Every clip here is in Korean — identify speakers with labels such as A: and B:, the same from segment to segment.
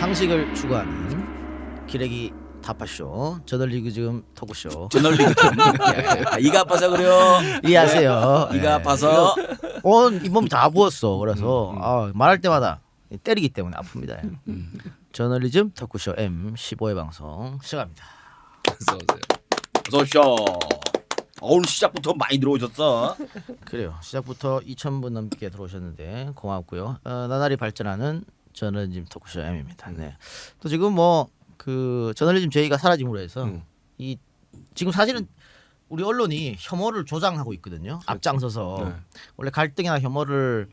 A: 상식을 추구하는 기레기 타파쇼 저널리즘 토크쇼.
B: 저널리즘. 이가 아파서 그래요.
A: 이해하세요.
B: 이가 아파서.
A: 온 잇몸이 다 부었어. 그래서 말할 때마다 때리기 때문에 아픕니다. 저널리즘 토크쇼 M15회 방송 시작합니다.
B: 어서 오세요. 어서 오십시오. 오늘 시작부터 많이 들어오셨어.
A: 그래요. 시작부터 2,000분 넘게 들어오셨는데 고맙고요. 나날이 발전하는 저널리즘 토크쇼 M입니다. 네. 또 지금 뭐 그 저널리즘 제의가 사라짐으로 해서 이 지금 사실은 우리 언론이 혐오를 조장하고 있거든요. 그렇죠. 앞장서서 네. 원래 갈등이나 혐오를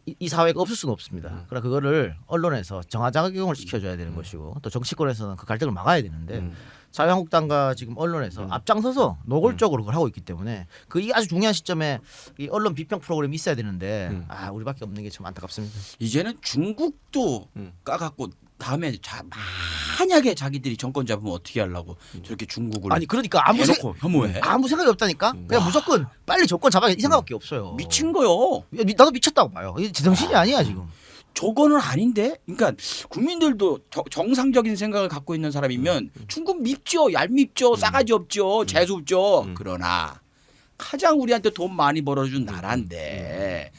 A: 이 사회가 없을 수는 없습니다. 그러나 그거를 언론에서 정화작용을 시켜줘야 되는 것이고 또 정치권에서는 그 갈등을 막아야 되는데 자유한국당과 지금 언론에서 앞장서서 노골적으로 그걸 하고 있기 때문에 그 이 아주 중요한 시점에 이 언론 비평 프로그램이 있어야 되는데 우리밖에 없는 게 참 안타깝습니다.
B: 이제는 중국도 까갖고 다음에 만약에 자기들이 정권 잡으면 어떻게 하려고 저렇게 중국을
A: 아니 그러니까
B: 혐오해.
A: 아무 생각이 없다니까. 그냥 무조건 빨리 정권 잡아야 이 생각밖에 없어요.
B: 미친 거요.
A: 나도 미쳤다고 봐요. 이게 제정신이 아니야 지금.
B: 저거는 아닌데. 그러니까 국민들도 정상적인 생각을 갖고 있는 사람이면 중국 밉죠, 얄밉죠, 싸가지 없죠, 재수 없죠. 그러나 가장 우리한테 돈 많이 벌어준 나라인데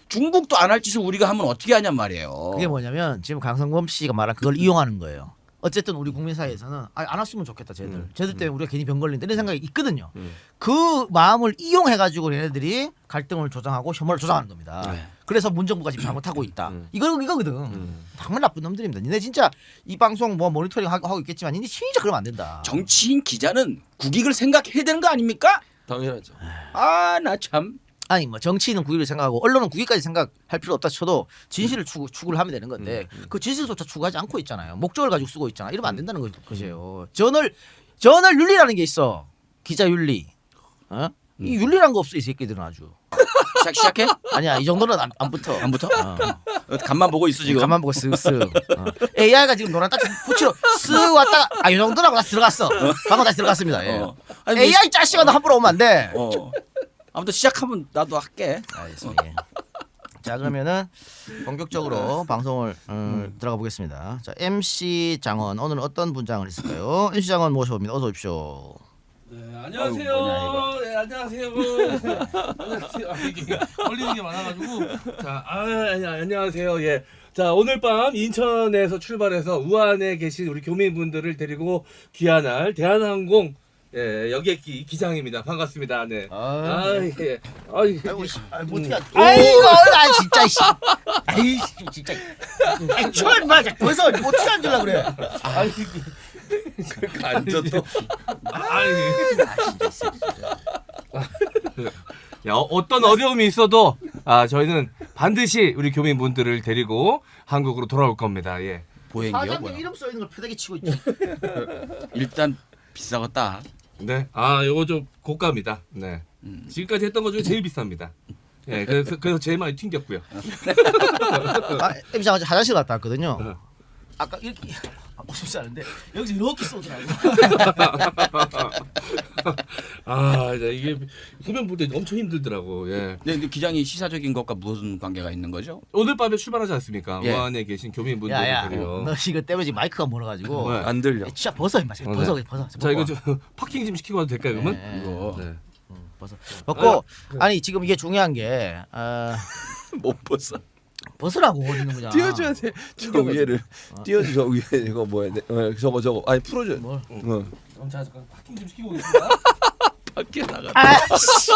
B: 중국도 안 할 짓을 우리가 하면 어떻게 하냔 말이에요.
A: 그게 뭐냐면 지금 강성범 씨가 말한 그걸 이용하는 거예요. 어쨌든 우리 국민 사이에서는 안 왔으면 좋겠다 쟤들. 쟤들 때문에 우리가 괜히 병 걸린다 이런 생각이 있거든요. 그 마음을 이용해가지고 얘네들이 갈등을 조장하고 혐오를 조장하는 겁니다.
B: 네.
A: 그래서 문정부가 지금 잘못하고 있다. 이거거든. 정말 나쁜 놈들입니다. 니네 진짜 이 방송 뭐 모니터링 하고 있겠지만 니네 진짜 그러면 안 된다.
B: 정치인 기자는 국익을 생각해야 되는 거 아닙니까?
C: 당연하죠.
B: 아, 나 참.
A: 아니 뭐 정치인은 국익을 생각하고 언론은 국익까지 생각할 필요 없다 쳐도 진실을 추구를 하면 되는 건데 그 진실조차 추구하지 않고 있잖아요. 목적을 가지고 쓰고 있잖아. 이러면 안 된다는 것이에요. 저널 윤리라는 게 있어. 기자 윤리. 이 윤리란 거 없어 이 새끼들은 아주.
B: 시작해?
A: 아니야 이 정도는 안 붙어.
B: 안 붙어? 간만 보고 있어 지금.
A: 간만 보고 쓱쓱. AI가 지금 노란 딱 붙이러 쓱 왔다가 이 정도라고 다시 들어갔어. 방금 다시 들어갔습니다. 예.
B: 아니,
A: AI 짜식아 너 함부로 오면 안 돼.
B: 아무튼 시작하면 나도 할게.
A: 알겠습니다. 자 그러면은 본격적으로 방송을 들어가 보겠습니다. 자 MC 장원 오늘은 어떤 분장을 했을까요? MC 장원 모셔봅니다. 어서 오십시오.
C: 네, 안녕하세요. 네, 안녕하세요. 안녕하세요. 이게 걸리는 게 많아가지고. 자, 안녕하세요. 예. 자, 오늘 밤 인천에서 출발해서 우한에 계신 우리 교민분들을 데리고 귀환할 대한항공 여객기 기장입니다. 반갑습니다. 네.
A: 예.
C: 아이고,
A: 어떻게 아이고 나 진짜 씨. 아이 진짜. 애초에 말 벌써 어떻게 앉으려 그래.
C: 그렇게 앉아 또. 야, 어떤 어려움이 있어도 저희는 반드시 우리 교민분들을 데리고 한국으로 돌아올 겁니다. 예.
B: 보행기요?
A: 사장님 이름 써 있는 걸 표대기 치고 있지.
B: 일단 비싸겠다.
C: 네. 요거 좀 고가입니다. 네. 지금까지 했던 것 중에 제일 비쌉니다. 예. 그래서 제일 많이 튕겼고요.
A: MC 장원 화장실 갔다 왔거든요. 아까 이렇게 쉽지 않은데 여기서 이렇게 쏘더라고.
C: 이게 소변 볼 때 엄청 힘들더라고. 예.
B: 네, 근데 기장이 시사적인 것과 무슨 관계가 있는 거죠?
C: 오늘 밤에 출발하지 않습니까?
B: 예.
C: 우한에 계신 교민분들을
A: 야야,
C: 데리고.
A: 너 이거 때문에 지금 마이크가 멀어가지고
C: 안
D: 들려.
A: 진짜 벗어 임마. 벗어.
C: 자, 이거 좀 파킹 좀 시키고 와도 될까요, 그러면?
B: 이거
C: 네.
A: 벗어. 벗고 아니 지금 이게 중요한 게
B: 못 벗어.
A: 벗으라고 어디는 거잖아.
D: 띄워줘야 돼. 저 위에를 띄워줘. 저 위에 이거 뭐야? 저거 아니 풀어줘.
A: 뭘?
C: 그럼 자, 잠깐 파킹 좀 시키고 오겠습니다.
B: 밖에 나가.
A: 아씨.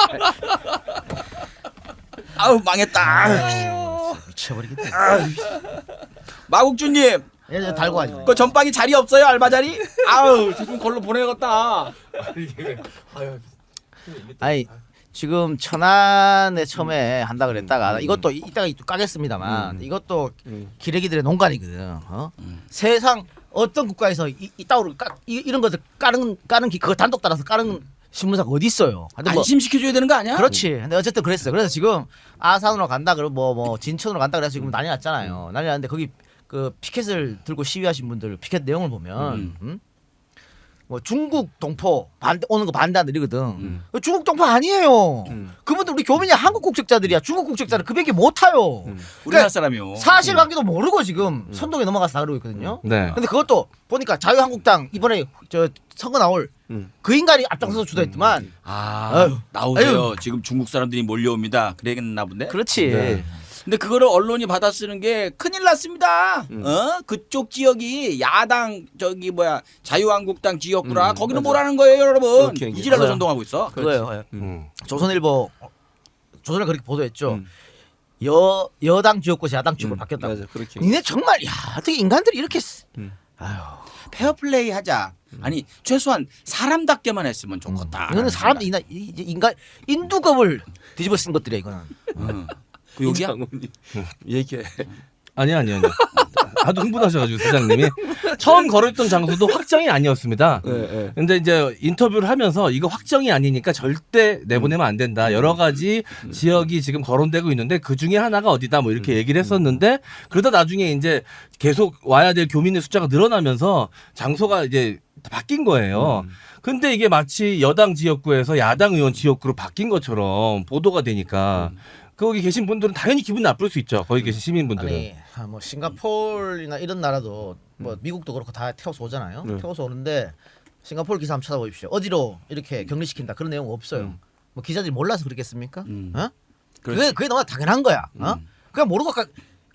B: 아우 망했다.
A: 미쳐버리겠다.
B: 마국주님,
A: 얘 달고 가지.
B: 그 전방에 자리 없어요? 알바 자리? 아우, 지금 걸로 보내겠다.
A: 아니 지금 천안에 처음에 한다 그랬다가 이것도 이따가 또 까겠습니다만 이것도 기레기들의 농간이거든. 세상 어떤 국가에서 이따오로 이런 것들 까는 그거 단독 따라서 까는 신문사가 어디 있어요? 근데 뭐,
B: 안심시켜줘야 되는 거 아니야?
A: 그렇지. 근데 어쨌든 그랬어요. 그래서 지금 아산으로 간다 그러고 뭐 진천으로 간다 그래서 지금 난리 났잖아요. 난리 났는데 거기 그 피켓을 들고 시위하신 분들 피켓 내용을 보면 뭐 중국 동포 오는 거 반대한다 이러거든. 중국 동포 아니에요. 그분들 우리 교민이 한국 국적자들이야. 중국 국적자는 그 비행기 못 타요.
B: 우리나라 사람이요.
A: 사실관계도 모르고 지금 선동에 넘어가서 다 그러고 있거든요.
C: 네.
A: 근데 그것도 보니까 자유한국당 이번에 저 선거 나올 그 인간이 앞장서서 주도했더만.
B: 아, 나오세요.
A: 아유.
B: 지금 중국 사람들이 몰려옵니다. 그랬나 본데.
A: 그렇지.
C: 네.
B: 근데 그거를 언론이 받아 쓰는 게 큰일 났습니다. 그쪽 지역이 야당 저기 뭐야 자유한국당 지역구라 거기는 뭐라는 거예요, 여러분?
D: 그렇게
B: 이지랄로
A: 맞아요.
B: 선동하고 있어.
A: 그거예요.
C: 음.
A: 조선일보 조선을 그렇게 보도했죠. 여당 지역구에서 야당 지역으로 바뀌었다고.
D: 맞아, 그렇게.
A: 니네 정말 야 어떻게 인간들이 이렇게 아유
B: 페어플레이 하자. 아니 최소한 사람답게만 했으면 좋겠다.
A: 이거는 사람 인간 인두급을 뒤집어 쓴 것들이야 이거는.
B: 그 여기야?
D: 장훈이 얘기해.
C: 아니요. 하도 흥분하셔가지고 사장님이 처음 거랬던 장소도 확정이 아니었습니다.
D: 네.
C: 근데 이제 인터뷰를 하면서 이거 확정이 아니니까 절대 내보내면 안 된다. 여러 가지 지역이 지금 거론되고 있는데 그 중에 하나가 어디다 뭐 이렇게 얘기를 했었는데 그러다 나중에 이제 계속 와야 될 교민의 숫자가 늘어나면서 장소가 이제 바뀐 거예요. 근데 이게 마치 여당 지역구에서 야당 의원 지역구로 바뀐 것처럼 보도가 되니까 거기 계신 분들은 당연히 기분 나쁠 수 있죠. 거기 계신 시민분들은.
A: 아니 뭐 싱가포르나 이런 나라도 뭐 미국도 그렇고 다 태워서 오잖아요. 태워서 오는데 싱가포르 기사 한번 찾아보십시오. 어디로 이렇게 격리시킨다 그런 내용 없어요. 뭐 기자들이 몰라서 그랬겠습니까? 어? 그게 너무 당연한 거야. 어? 그냥 모르고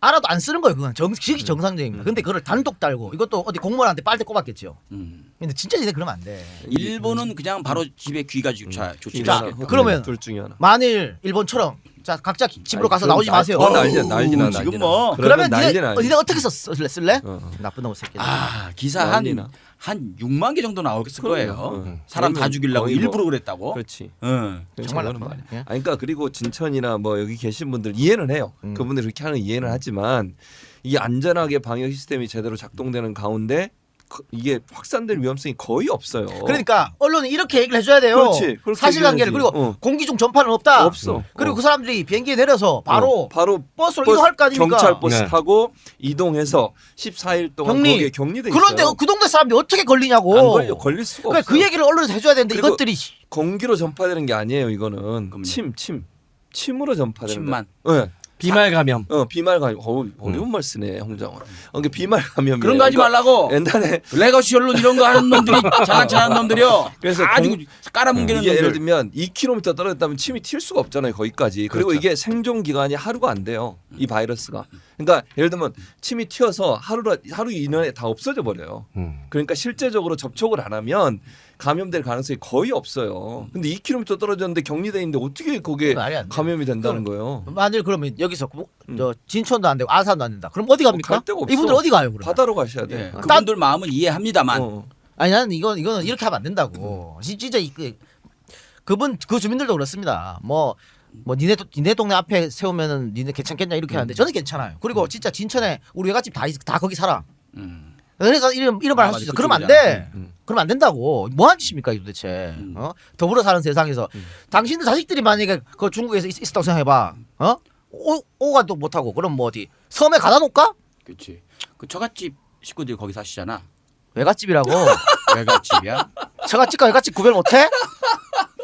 A: 알아도 안 쓰는 거예요. 그건 지극히 정상적인 거. 근데 그걸 단독 달고 이것도 어디 공무원한테 빨대 꼽았겠죠. 근데 진짜 니네 그러면 안 돼.
B: 일본은 그냥 바로 집에 귀가 조치.
A: 자, 그러면
D: 둘 중에 하나.
A: 만일 일본처럼 자 각자 집으로 가서
D: 그럼
A: 나오지 마세요.
D: 난리나.
B: 지금 뭐
A: 그러면
D: 난리나.
A: 니네 어떻게 쓸래? 나쁜 놈의 새끼.
B: 기사
D: 난리나.
B: 한 6만 개 정도 나오겠을 거예요. 사람 다
D: 그러면
B: 죽이려고
D: 거의 뭐-
B: 일부러 그랬다고.
D: 그렇지.
A: 정말
D: 그거는
A: 나빠.
D: 말이야.
A: 예?
D: 아니, 그러니까 그리고 진천이나 뭐 여기 계신 분들 이해는 해요. 그분들 그렇게 하는 이해는 하지만 이게 안전하게 방역 시스템이 제대로 작동되는 가운데 이게 확산될 위험성이 거의 없어요.
A: 그러니까 언론이 이렇게 얘기를 해줘야 돼요.
D: 그렇지. 그렇게
A: 사실관계를
D: 얘기해야지.
A: 그리고 공기 중 전파는 없다.
D: 없어.
A: 그리고 그 사람들이 비행기에 내려서 바로
D: 버스,
A: 버스로 이동할 거 아닙니까?
D: 경찰 버스
C: 네.
D: 타고 이동해서 14일 동안
A: 격리.
D: 거기에 격리돼
A: 그런데
D: 있어요.
A: 그 동네 사람들이 어떻게 걸리냐고.
D: 안 걸릴 수가
A: 그러니까
D: 없어.
A: 그 얘기를 언론에서 해줘야 되는데
D: 그리고
A: 이것들이
D: 공기로 전파되는 게 아니에요. 이거는
B: 그럼요.
D: 침으로 전파되는
B: 침만.
D: 네.
C: 비말 감염.
D: 비말 감염. 어려운 말 쓰네, 홍장원. 이게 비말 감염이
B: 그런 거 하지 말라고.
D: 옛날에
B: 레거시 언론 이런 거 하는 놈들이 장난치는 놈들이요.
D: 그래서
B: 아주 깔아뭉개는
D: 이게 예를
B: 놈들.
D: 들면 2km 떨어졌다면 침이 튈 수가 없잖아요. 거기까지. 그리고
B: 그렇죠.
D: 이게 생존 기간이 하루가 안 돼요. 이 바이러스가. 그러니까 예를 들면 침이 튀어서 하루 이내에 다 없어져 버려요. 그러니까 실제적으로 접촉을 안 하면 감염될 가능성이 거의 없어요. 근데 2km 떨어졌는데 격리돼 있는데 어떻게 거기에
A: 말이 안 돼요.
D: 감염이 된다는 거예요?
A: 만일 그러면 여기서 저 진천도 안 되고 아산도 안 된다. 그럼 어디 갑니까?
D: 갈 데가 없어.
A: 이분들 어디 가요? 그러면?
D: 바다로 가셔야 돼요.
B: 예, 그분들 마음은 이해합니다만.
A: 아니 나는 이거는 이렇게 하면 안 된다고. 진짜 그분 그 주민들도 그렇습니다. 뭐 니네 동네 앞에 세우면은 니네 괜찮겠냐 이렇게 하는데 저는 괜찮아요. 그리고 진짜 진천에 우리 외갓집 다 거기 살아. 그래서 이런 말 할 수 있어.
B: 맞아,
A: 그러면 안
B: 그쪽이잖아.
A: 돼. 그러면 안 된다고. 뭐 하는 짓입니까 이 도대체? 더불어 사는 세상에서 당신들 자식들이 만약에 그 중국에서 있었다고 생각해봐. 오가도 못하고 그럼 뭐 어디 섬에 가다 놓을까?
B: 그렇지. 그 처갓집 식구들이 거기 사시잖아.
A: 외갓집이라고.
B: 외갓집이야?
A: 처갓집과 외갓집 구별 못해?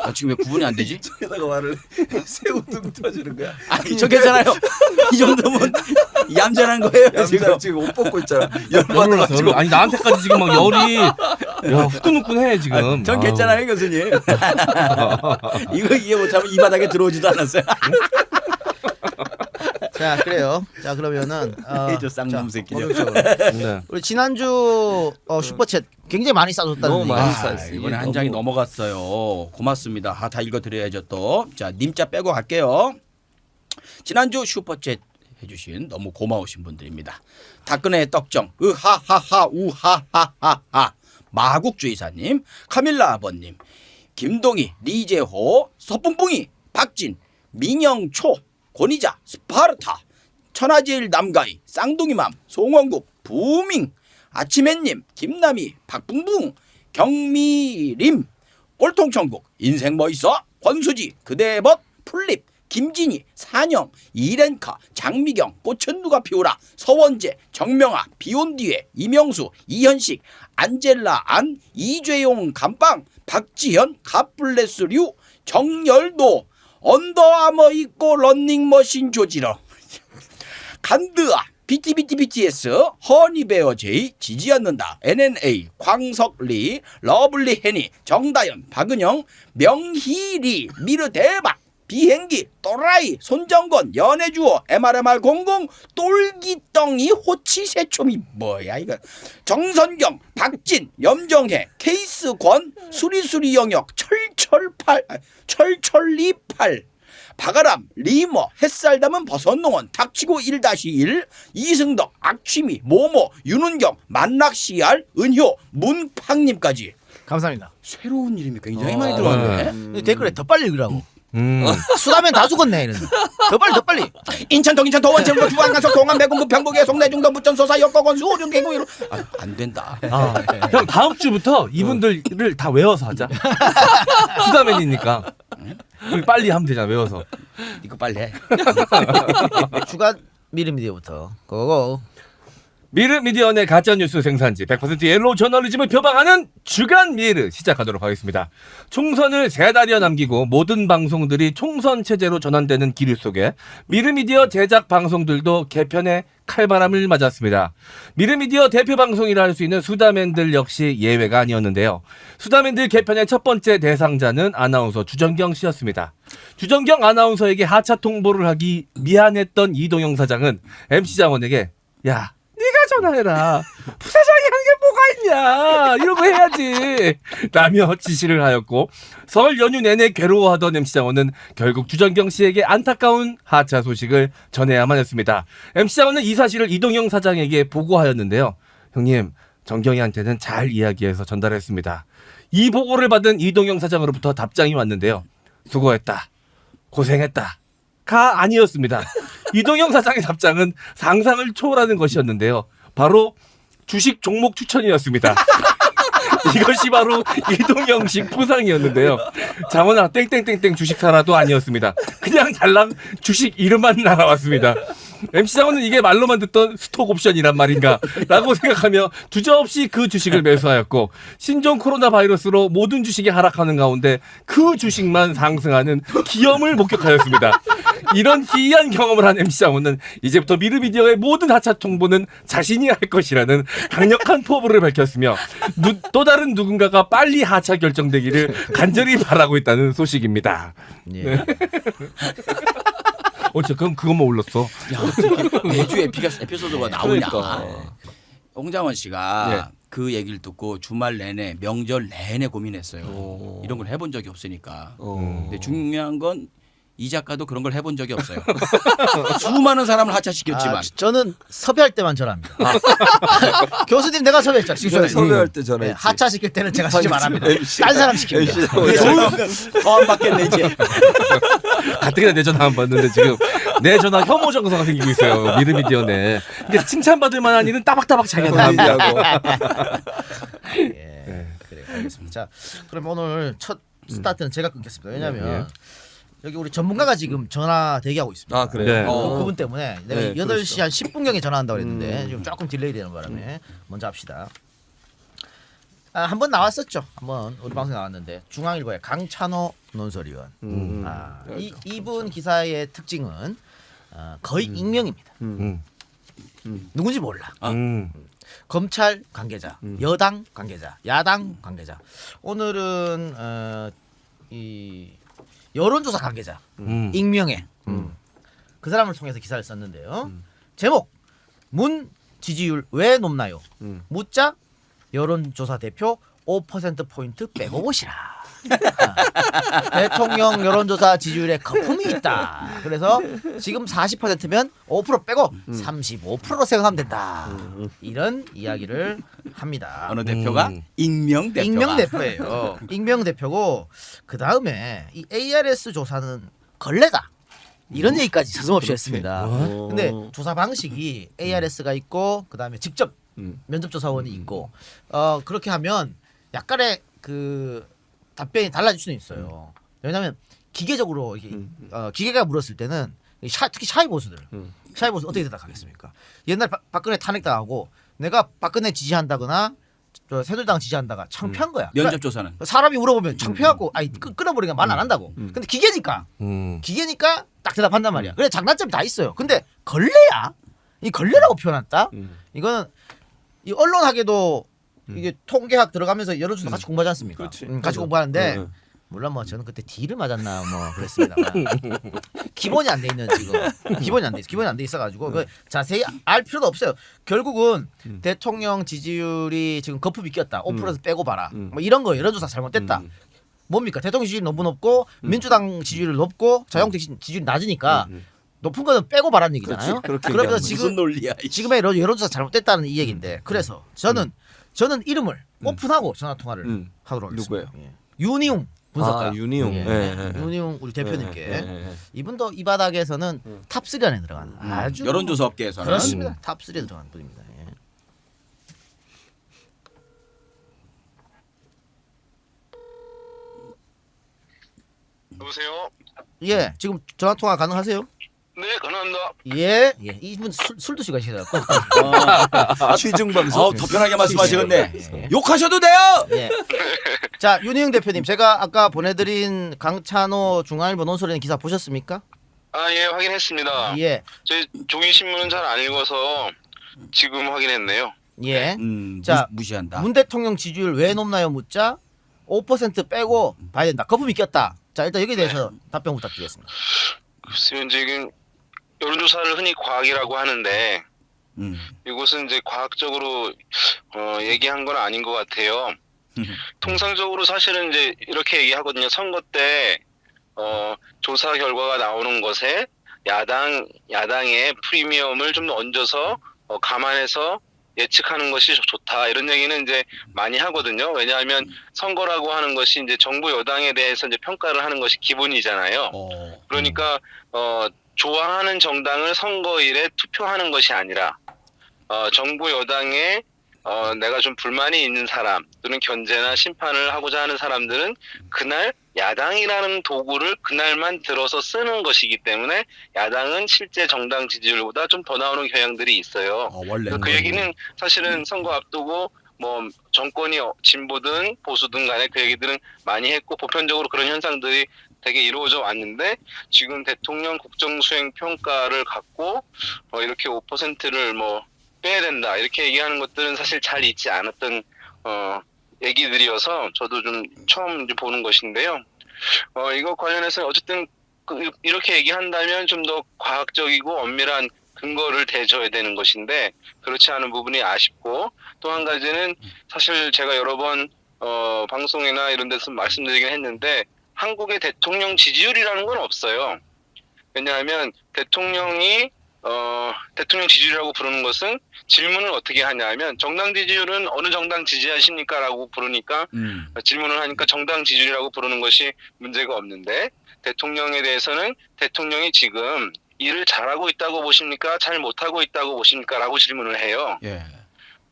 B: 나 지금 왜 구분이 안 되지?
D: 여기다가 말을 새우등 터지는 거야.
B: 아니 저 괜찮아요. 이 정도면 얌전한 거예요 지금.
D: 지금 옷 벗고 있잖아.
C: 열받아서.
D: 열받아가지고.
C: 아니 나한테까지 지금 막 열이 야 후끈후끈해 지금.
B: 전 괜찮아요 교수님. 이거 이해 못하면 이 바닥에 들어오지도 않았어요.
A: 자 그래요. 자 그러면은
B: 저 쌍놈 새끼죠.
C: 네.
A: 우리 지난주 슈퍼챗 굉장히 많이 싸줬다는
D: 너무
A: 얘기가
D: 많이
A: 있어요.
D: 쌌어요.
B: 이번에 한
D: 너무-
B: 장이 넘어갔어요. 고맙습니다. 다 읽어드려야죠 또. 자 님자 빼고 갈게요. 지난주 슈퍼챗 해주신 너무 고마우신 분들입니다. 다끈의 떡정 으하하하 우하하하하 마국주의사님 카밀라 아버님 김동희 리제호 서뿐뿡이 박진 민영초 권희자 스파르타 천하제일 남가희 쌍둥이맘 송원국 부밍 아침햇님 김남희 박붕붕 경미림 꼴통천국 인생 뭐 있어 권수지 그대벗 풀립 김진희, 산영, 이렌카, 장미경, 꽃은 누가 피우라, 서원재, 정명아, 비온 뒤에, 이명수, 이현식, 안젤라 안, 이재용 감빵, 박지현, 갓블레스류, 정열도, 언더아머 입고 런닝머신 조지러, 간드아, BTS, 허니베어 제이, 지지 않는다, NNA, 광석리, 러블리 해니, 정다연, 박은영, 명희리, 미르 대박, 비행기, 또라이, 손정건, 연애주어, MRMR00, 똘기덩이, 호치새초미, 뭐야 이거, 정선경, 박진, 염정혜, 케이스권, 수리수리 영역, 철철리팔, 박아람, 리머, 햇살 담은 버섯농원, 닥치고 1-1, 이승덕, 악취미, 모모, 윤은경, 만락CR, 은효, 문팡님까지.
A: 감사합니다.
B: 새로운 이름이 굉장히 많이 들어왔네.
A: 댓글에 더 빨리 읽으라고. 수다면 다 죽었네 이런. 더 빨리.
B: 인천 동인천 도원 제부 주안간석 동안 배군부 평북 예송 내중도 부천 소사 역거건수 오륜 개구 이로 안 된다.
C: 형 다음 주부터 이분들을 다 외워서 하자. 수다맨이니까. 우리 빨리 하면 되잖아 외워서.
B: 이거 빨리 해.
A: 주간 미르미디어부터 고고.
C: 미르미디어 내 가짜뉴스 생산지 100% 옐로우 저널리즘을 표방하는 주간 미르 시작하도록 하겠습니다. 총선을 3달여 남기고 모든 방송들이 총선 체제로 전환되는 기류 속에 미르미디어 제작 방송들도 개편의 칼바람을 맞았습니다. 미르미디어 대표 방송이라 할 수 있는 수다맨들 역시 예외가 아니었는데요. 수다맨들 개편의 첫 번째 대상자는 아나운서 주정경 씨였습니다. 주정경 아나운서에게 하차 통보를 하기 미안했던 이동영 사장은 MC 장원에게 야 네가 전화해라. 부사장이 하는 게 뭐가 있냐. 이러고 해야지. 라며 지시를 하였고 설 연휴 내내 괴로워하던 MC장원은 결국 주정경 씨에게 안타까운 하차 소식을 전해야만 했습니다. MC장원은 이 사실을 이동영 사장에게 보고하였는데요. 형님, 정경이한테는 잘 이야기해서 전달했습니다. 이 보고를 받은 이동영 사장으로부터 답장이 왔는데요. 수고했다. 고생했다. 가 아니었습니다. 이동영 사장의 답장은 상상을 초월하는 것이었는데요. 바로 주식 종목 추천이었습니다. 이것이 바로 이동영식 포상이었는데요. 장원아 땡땡땡땡 주식 사라도 아니었습니다. 그냥 달랑 주식 이름만 날아왔습니다. MC 장원은 이게 말로만 듣던 스톡 옵션이란 말인가 라고 생각하며 주저없이 그 주식을 매수하였고 신종 코로나 바이러스로 모든 주식이 하락하는 가운데 그 주식만 상승하는 기염을 목격하였습니다. 이런 기이한 경험을 한 MC 장원은 이제부터 미르미디어의 모든 하차 통보는 자신이 할 것이라는 강력한 포부를 밝혔으며 또 다른 누군가가 빨리 하차 결정되기를 간절히 바라고 있다는 소식입니다.
A: 예.
C: 그럼 그것만 올랐어.
B: 야, 매주 에피소드가 나오냐.
D: 그러니까.
B: 홍장원 씨가
C: 네.
B: 그 얘기를 듣고 주말 내내 명절 내내 고민했어요. 이런 걸 해본 적이 없으니까. 근데 중요한 건 이 작가도 그런 걸 해본 적이 없어요. 수많은 사람을 하차시켰지만.
A: 저는 섭외할 때만 전화합니다. 교수님 내가 섭외했죠.
D: 섭외할 때 전화했지.
A: 네, 하차시킬 때는 제가 직접 안 합니다. 딴 사람 시킵니다.
B: 안 받겠네 이제.
C: 가뜩이나 내 전화 안 받는데 지금 내 전화 혐오 정서가 생기고 있어요. 미르미디어 내. 근데 칭찬받을 만한 일은 따박따박 자기가 다 합니다.
A: 예, 그래 알겠습니다. 자, 그럼 오늘 첫 스타트는 제가 끊겠습니다. 왜냐하면 여기 우리 전문가가 지금 전화 대기하고 있습니다.
D: 아 그래요?
C: 네.
A: 그분 때문에 내가
D: 네,
A: 8시 한 10분경에 전화한다고 그랬는데 지금 조금 딜레이 되는 바람에 먼저 합시다. 한 번 나왔었죠. 한번 우리 방송에 나왔는데 중앙일보의 강찬호 논설위원. 이분 기사의 특징은 거의 익명입니다. 누군지 몰라. 검찰 관계자, 여당 관계자, 야당 관계자. 오늘은 이 여론조사 관계자 익명의 그 사람을 통해서 기사를 썼는데요. 제목 문 지지율 왜 높나요? 묻자 여론조사 대표 5% 포인트 빼고 보시라. 대통령 여론조사 지지율에 거품이 있다. 그래서 지금 40%면 5% 빼고 35%로 생각하면 된다. 이런 이야기를 합니다.
B: 어느 대표가 익명 대표가.
A: 익명 대표예요. 익명 대표고 그 다음에 이 ARS 조사는 걸레다. 이런 얘기까지 서슴없이 했습니다. 근데 조사 방식이 ARS가 있고 그 다음에 직접 면접조사원이 있고 그렇게 하면 약간의 그 답변이 달라질 수는 있어요. 왜냐하면 기계적으로 이게 기계가 물었을 때는 특히 샤이 보수들 샤이 보수 어떻게 대답하겠습니까? 옛날 박근혜 탄핵당하고 내가 박근혜 지지한다거나 저 새누리당 지지한다가 창피한 거야.
B: 면접
A: 그러니까
B: 조사는
A: 사람이 물어보면 창피하고 아니 끊어버리니까 말 안 한다고. 근데 기계니까 딱 대답한단 말이야. 그래 장단점이 다 있어요. 근데 걸레야. 이 걸레라고 표현했다. 이거는 이 언론학에도 이게 통계학 들어가면서 여론조사 같이 공부하지 않습니까?
D: 그렇지.
A: 같이 공부하는데 물론 뭐 저는 그때 D를 맞았나 뭐 그랬습니다만 기본이 안 돼 있는 지금 기본이 안 돼 있어가지고 그 자세히 알 필요도 없어요. 결국은 대통령 지지율이 지금 거품이 꼈다. 5% 빼고 봐라. 뭐 이런 거 여론조사 잘못됐다. 뭡니까? 대통령 지지율 너무 높고 민주당 지지율 높고 자유한국당 지지율이 낮으니까 높은 거는 빼고 봐라는 얘기잖아요.
D: 그렇게
A: 그러면서
D: 얘기하는
A: 지금
B: 무슨 논리야?
A: 지금의 여론조사 잘못됐다는 이 얘기인데 그래서 저는 이름을 오픈하고 전화 통화를 하도록 하겠습니다.
D: 누구예요?
A: 예. 윤희웅 분석가.
D: 아, 윤희웅.
A: 예.
D: 예.
A: 윤희웅 우리 대표님께
D: 예.
A: 이분도 이 바닥에서는 탑3 안에 들어가는 아주
B: 여론조사 업계에서는
A: 그렇습니다. 탑3에 들어가는 분입니다. 예.
E: 여보세요?
A: 예, 지금 전화 통화 가능하세요?
E: 네, 가능합니다.
A: 예, 예. 이분 술 드시고 계시더라고.
D: 취중 방송.
B: 더 편하게 말씀하시겠네.
A: 예.
B: 욕하셔도 돼요.
A: 예. 자, 윤희웅 대표님, 제가 아까 보내드린 강찬호 중앙일보 논설위원 기사 보셨습니까?
E: 아, 예, 확인했습니다.
A: 예,
E: 저희 종이 신문은 잘 안 읽어서 지금 확인했네요.
A: 예.
B: 자
A: 자,
B: 무시한다.
A: 문 대통령 지지율 왜 높나요? 묻자 5% 빼고 봐야 된다. 거품이 꼈다. 자, 일단 여기에 대해서 답변 부탁드리겠습니다.
E: 글쎄요, 지금 여론조사를 흔히 과학이라고 하는데 이것은 이제 과학적으로 얘기한 건 아닌 것 같아요. 통상적으로 사실은 이제 이렇게 얘기하거든요. 선거 때 조사 결과가 나오는 것에 야당의 프리미엄을 좀 얹어서 감안해서 예측하는 것이 좋다 이런 얘기는 이제 많이 하거든요. 왜냐하면 선거라고 하는 것이 이제 정부 여당에 대해서 이제 평가를 하는 것이 기본이잖아요. 그러니까 좋아하는 정당을 선거일에 투표하는 것이 아니라 정부 여당에 내가 좀 불만이 있는 사람 또는 견제나 심판을 하고자 하는 사람들은 그날 야당이라는 도구를 그날만 들어서 쓰는 것이기 때문에 야당은 실제 정당 지지율보다 좀 더 나오는 경향들이 있어요.
B: 원래
E: 그 얘기는 사실은 선거 앞두고 뭐 정권이 진보든 보수든 간에 그 얘기들은 많이 했고 보편적으로 그런 현상들이 되게 이루어져 왔는데 지금 대통령 국정수행 평가를 갖고 이렇게 5%를 뭐 빼야 된다 이렇게 얘기하는 것들은 사실 잘 있지 않았던 얘기들이어서 저도 좀 처음 이제 보는 것인데요. 이거 관련해서 어쨌든 이렇게 얘기한다면 좀 더 과학적이고 엄밀한 근거를 대줘야 되는 것인데 그렇지 않은 부분이 아쉽고 또 한 가지는 사실 제가 여러 번 방송이나 이런 데서 말씀드리긴 했는데 한국의 대통령 지지율이라는 건 없어요. 왜냐하면 대통령 지지율이라고 부르는 것은 질문을 어떻게 하냐면 정당 지지율은 어느 정당 지지하십니까? 라고 부르니까 질문을 하니까 정당 지지율이라고 부르는 것이 문제가 없는데 대통령에 대해서는 대통령이 지금 일을 잘하고 있다고 보십니까? 잘 못하고 있다고 보십니까? 라고 질문을 해요.
B: 예.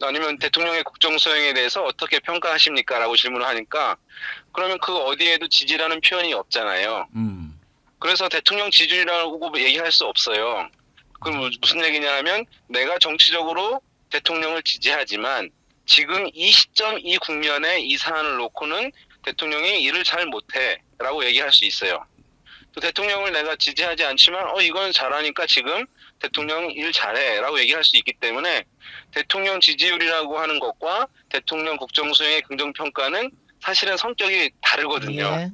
E: 아니면 대통령의 국정수행에 대해서 어떻게 평가하십니까? 라고 질문을 하니까 그러면 그 어디에도 지지라는 표현이 없잖아요. 그래서 대통령 지지율이라고 얘기할 수 없어요. 그럼 무슨 얘기냐면 내가 정치적으로 대통령을 지지하지만 지금 이 시점 이 국면에 이 사안을 놓고는 대통령이 일을 잘 못해 라고 얘기할 수 있어요. 또 대통령을 내가 지지하지 않지만 이건 잘하니까 지금 대통령 일 잘해 라고 얘기할 수 있기 때문에 대통령 지지율이라고 하는 것과 대통령 국정수행의 긍정평가는 사실은 성격이 다르거든요.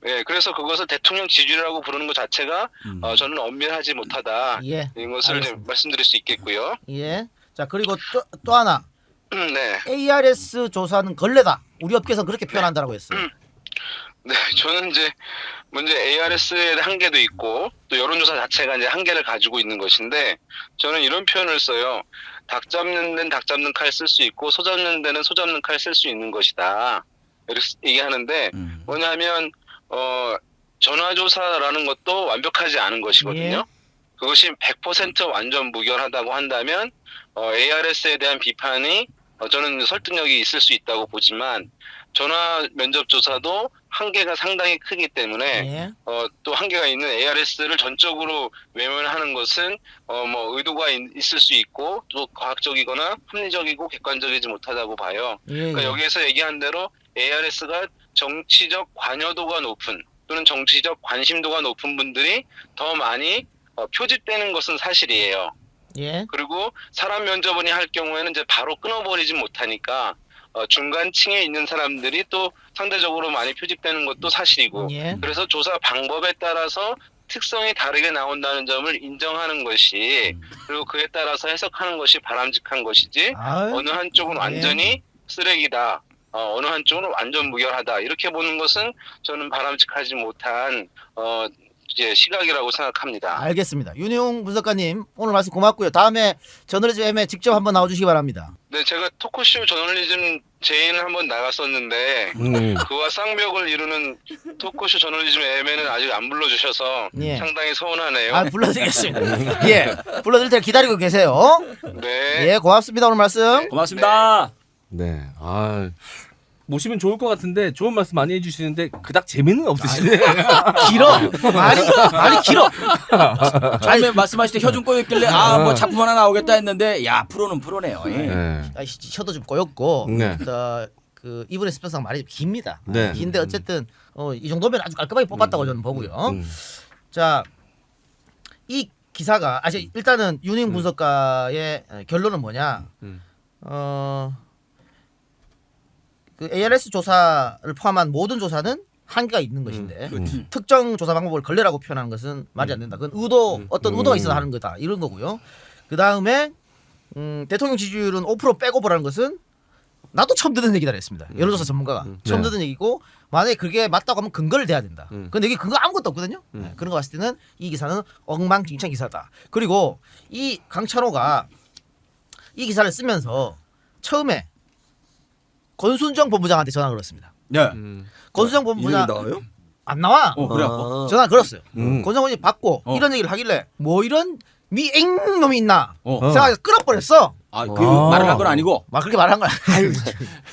E: 예, 그래서 그것을 대통령 지지율이라고 부르는 것 자체가 저는 엄밀하지 못하다.
A: 예.
E: 이것을 좀 말씀드릴 수 있겠고요.
A: 예. 자, 그리고 또 하나.
E: 네.
A: ARS 조사는 걸레다. 우리 업계에서는 그렇게 표현한다고 했어요.
E: 네, 저는 이제 먼저 ARS의 한계도 있고 또 여론조사 자체가 이제 한계를 가지고 있는 것인데 저는 이런 표현을 써요. 닭 잡는 데는 닭 잡는 칼 쓸 수 있고 소 잡는 데는 소 잡는 칼 쓸 수 있는 것이다. 이렇게 얘기하는데 뭐냐면 전화조사라는 것도 완벽하지 않은 것이거든요.
A: 예.
E: 그것이 100% 완전 무결하다고 한다면 ARS에 대한 비판이 저는 설득력이 있을 수 있다고 보지만 전화 면접 조사도 한계가 상당히 크기 때문에
A: 예.
E: 또 한계가 있는 ARS를 전적으로 외면하는 것은 뭐 의도가 있을 수 있고 또 과학적이거나 합리적이고 객관적이지 못하다고 봐요.
A: 예.
E: 그러니까 여기에서 얘기한 대로 ARS가 정치적 관여도가 높은 또는 정치적 관심도가 높은 분들이 더 많이 표집되는 것은 사실이에요.
A: 예.
E: 그리고 사람 면접원이 할 경우에는 이제 바로 끊어버리지 못하니까 중간층에 있는 사람들이 또 상대적으로 많이 표집되는 것도 사실이고
A: 예.
E: 그래서 조사 방법에 따라서 특성이 다르게 나온다는 점을 인정하는 것이 그리고 그에 따라서 해석하는 것이 바람직한 것이지
A: 아유.
E: 어느 한쪽은 완전히 쓰레기다. 어느 한쪽은 완전 무결하다. 이렇게 보는 것은 저는 바람직하지 못한 이제 시각이라고 생각합니다.
A: 알겠습니다. 윤용 분석가님 오늘 말씀 고맙고요. 다음에 저널리즘 M에 직접 한번 나와주시기 바랍니다.
E: 네, 제가 토크쇼 저널리즘 제인을 한번 나갔었는데 그와 쌍벽을 이루는 토크쇼 저널리즘 M에는 아직 안 불러주셔서
A: 예.
E: 상당히 서운하네요.
A: 아, 불러드리겠습니다. 예, 불러드릴 때 기다리고 계세요.
E: 네.
A: 예, 고맙습니다. 오늘 말씀.
B: 고맙습니다.
C: 네. 아 모시면 좋을 것 같은데 좋은 말씀 많이 해주시는데 그닥 재미는 없으시네.
A: 길어. 말이 길어.
B: 처음에 말씀하실 때 혀 좀 꼬였길래 뭐 작품 하나 나오겠다 했는데 야 프로는 프로네요. 예.
C: 네.
A: 혀도 좀 꼬였고,
C: 네.
A: 그 이분의 스펙상 말이 깁니다.
C: 네.
A: 긴데 어쨌든 이 정도면 아주 깔끔하게 뽑았다고 저는 보고요. 자, 이 기사가 일단은 윤영 분석가의 결론은 뭐냐? 그 ARS 조사를 포함한 모든 조사는 한계가 있는 것인데 특정 조사 방법을 걸레라고 표현하는 것은 말이 안 된다. 그건 어떤 의도가 있어서 하는 거다 이런 거고요. 그 다음에 대통령 지지율은 5% 백오버라는 것은 나도 처음 듣는 얘기다 그랬습니다. 여론조사 전문가가 처음
C: 네.
A: 듣는 얘기고 만약에 그게 맞다고 하면 근거를 대야 된다. 근데 여기 근거 아무것도 없거든요. 네, 그런 거 봤을 때는 이 기사는 엉망진창 기사다. 그리고 이 강찬호가 이 기사를 쓰면서 처음에 권순정 본부장한테 전화 걸었습니다.
B: 네.
A: 권순정 본부장
D: 이름이 나와요?
A: 안 나와.
B: 그래갖고
A: 전화 걸었어요. 권순정이 받고 이런 얘기를 하길래 뭐 이런 미앵 놈이 있나 생각해서 끊어버렸어.
B: 그 말을 한 건 아니고
A: 막 그렇게 말한 거야.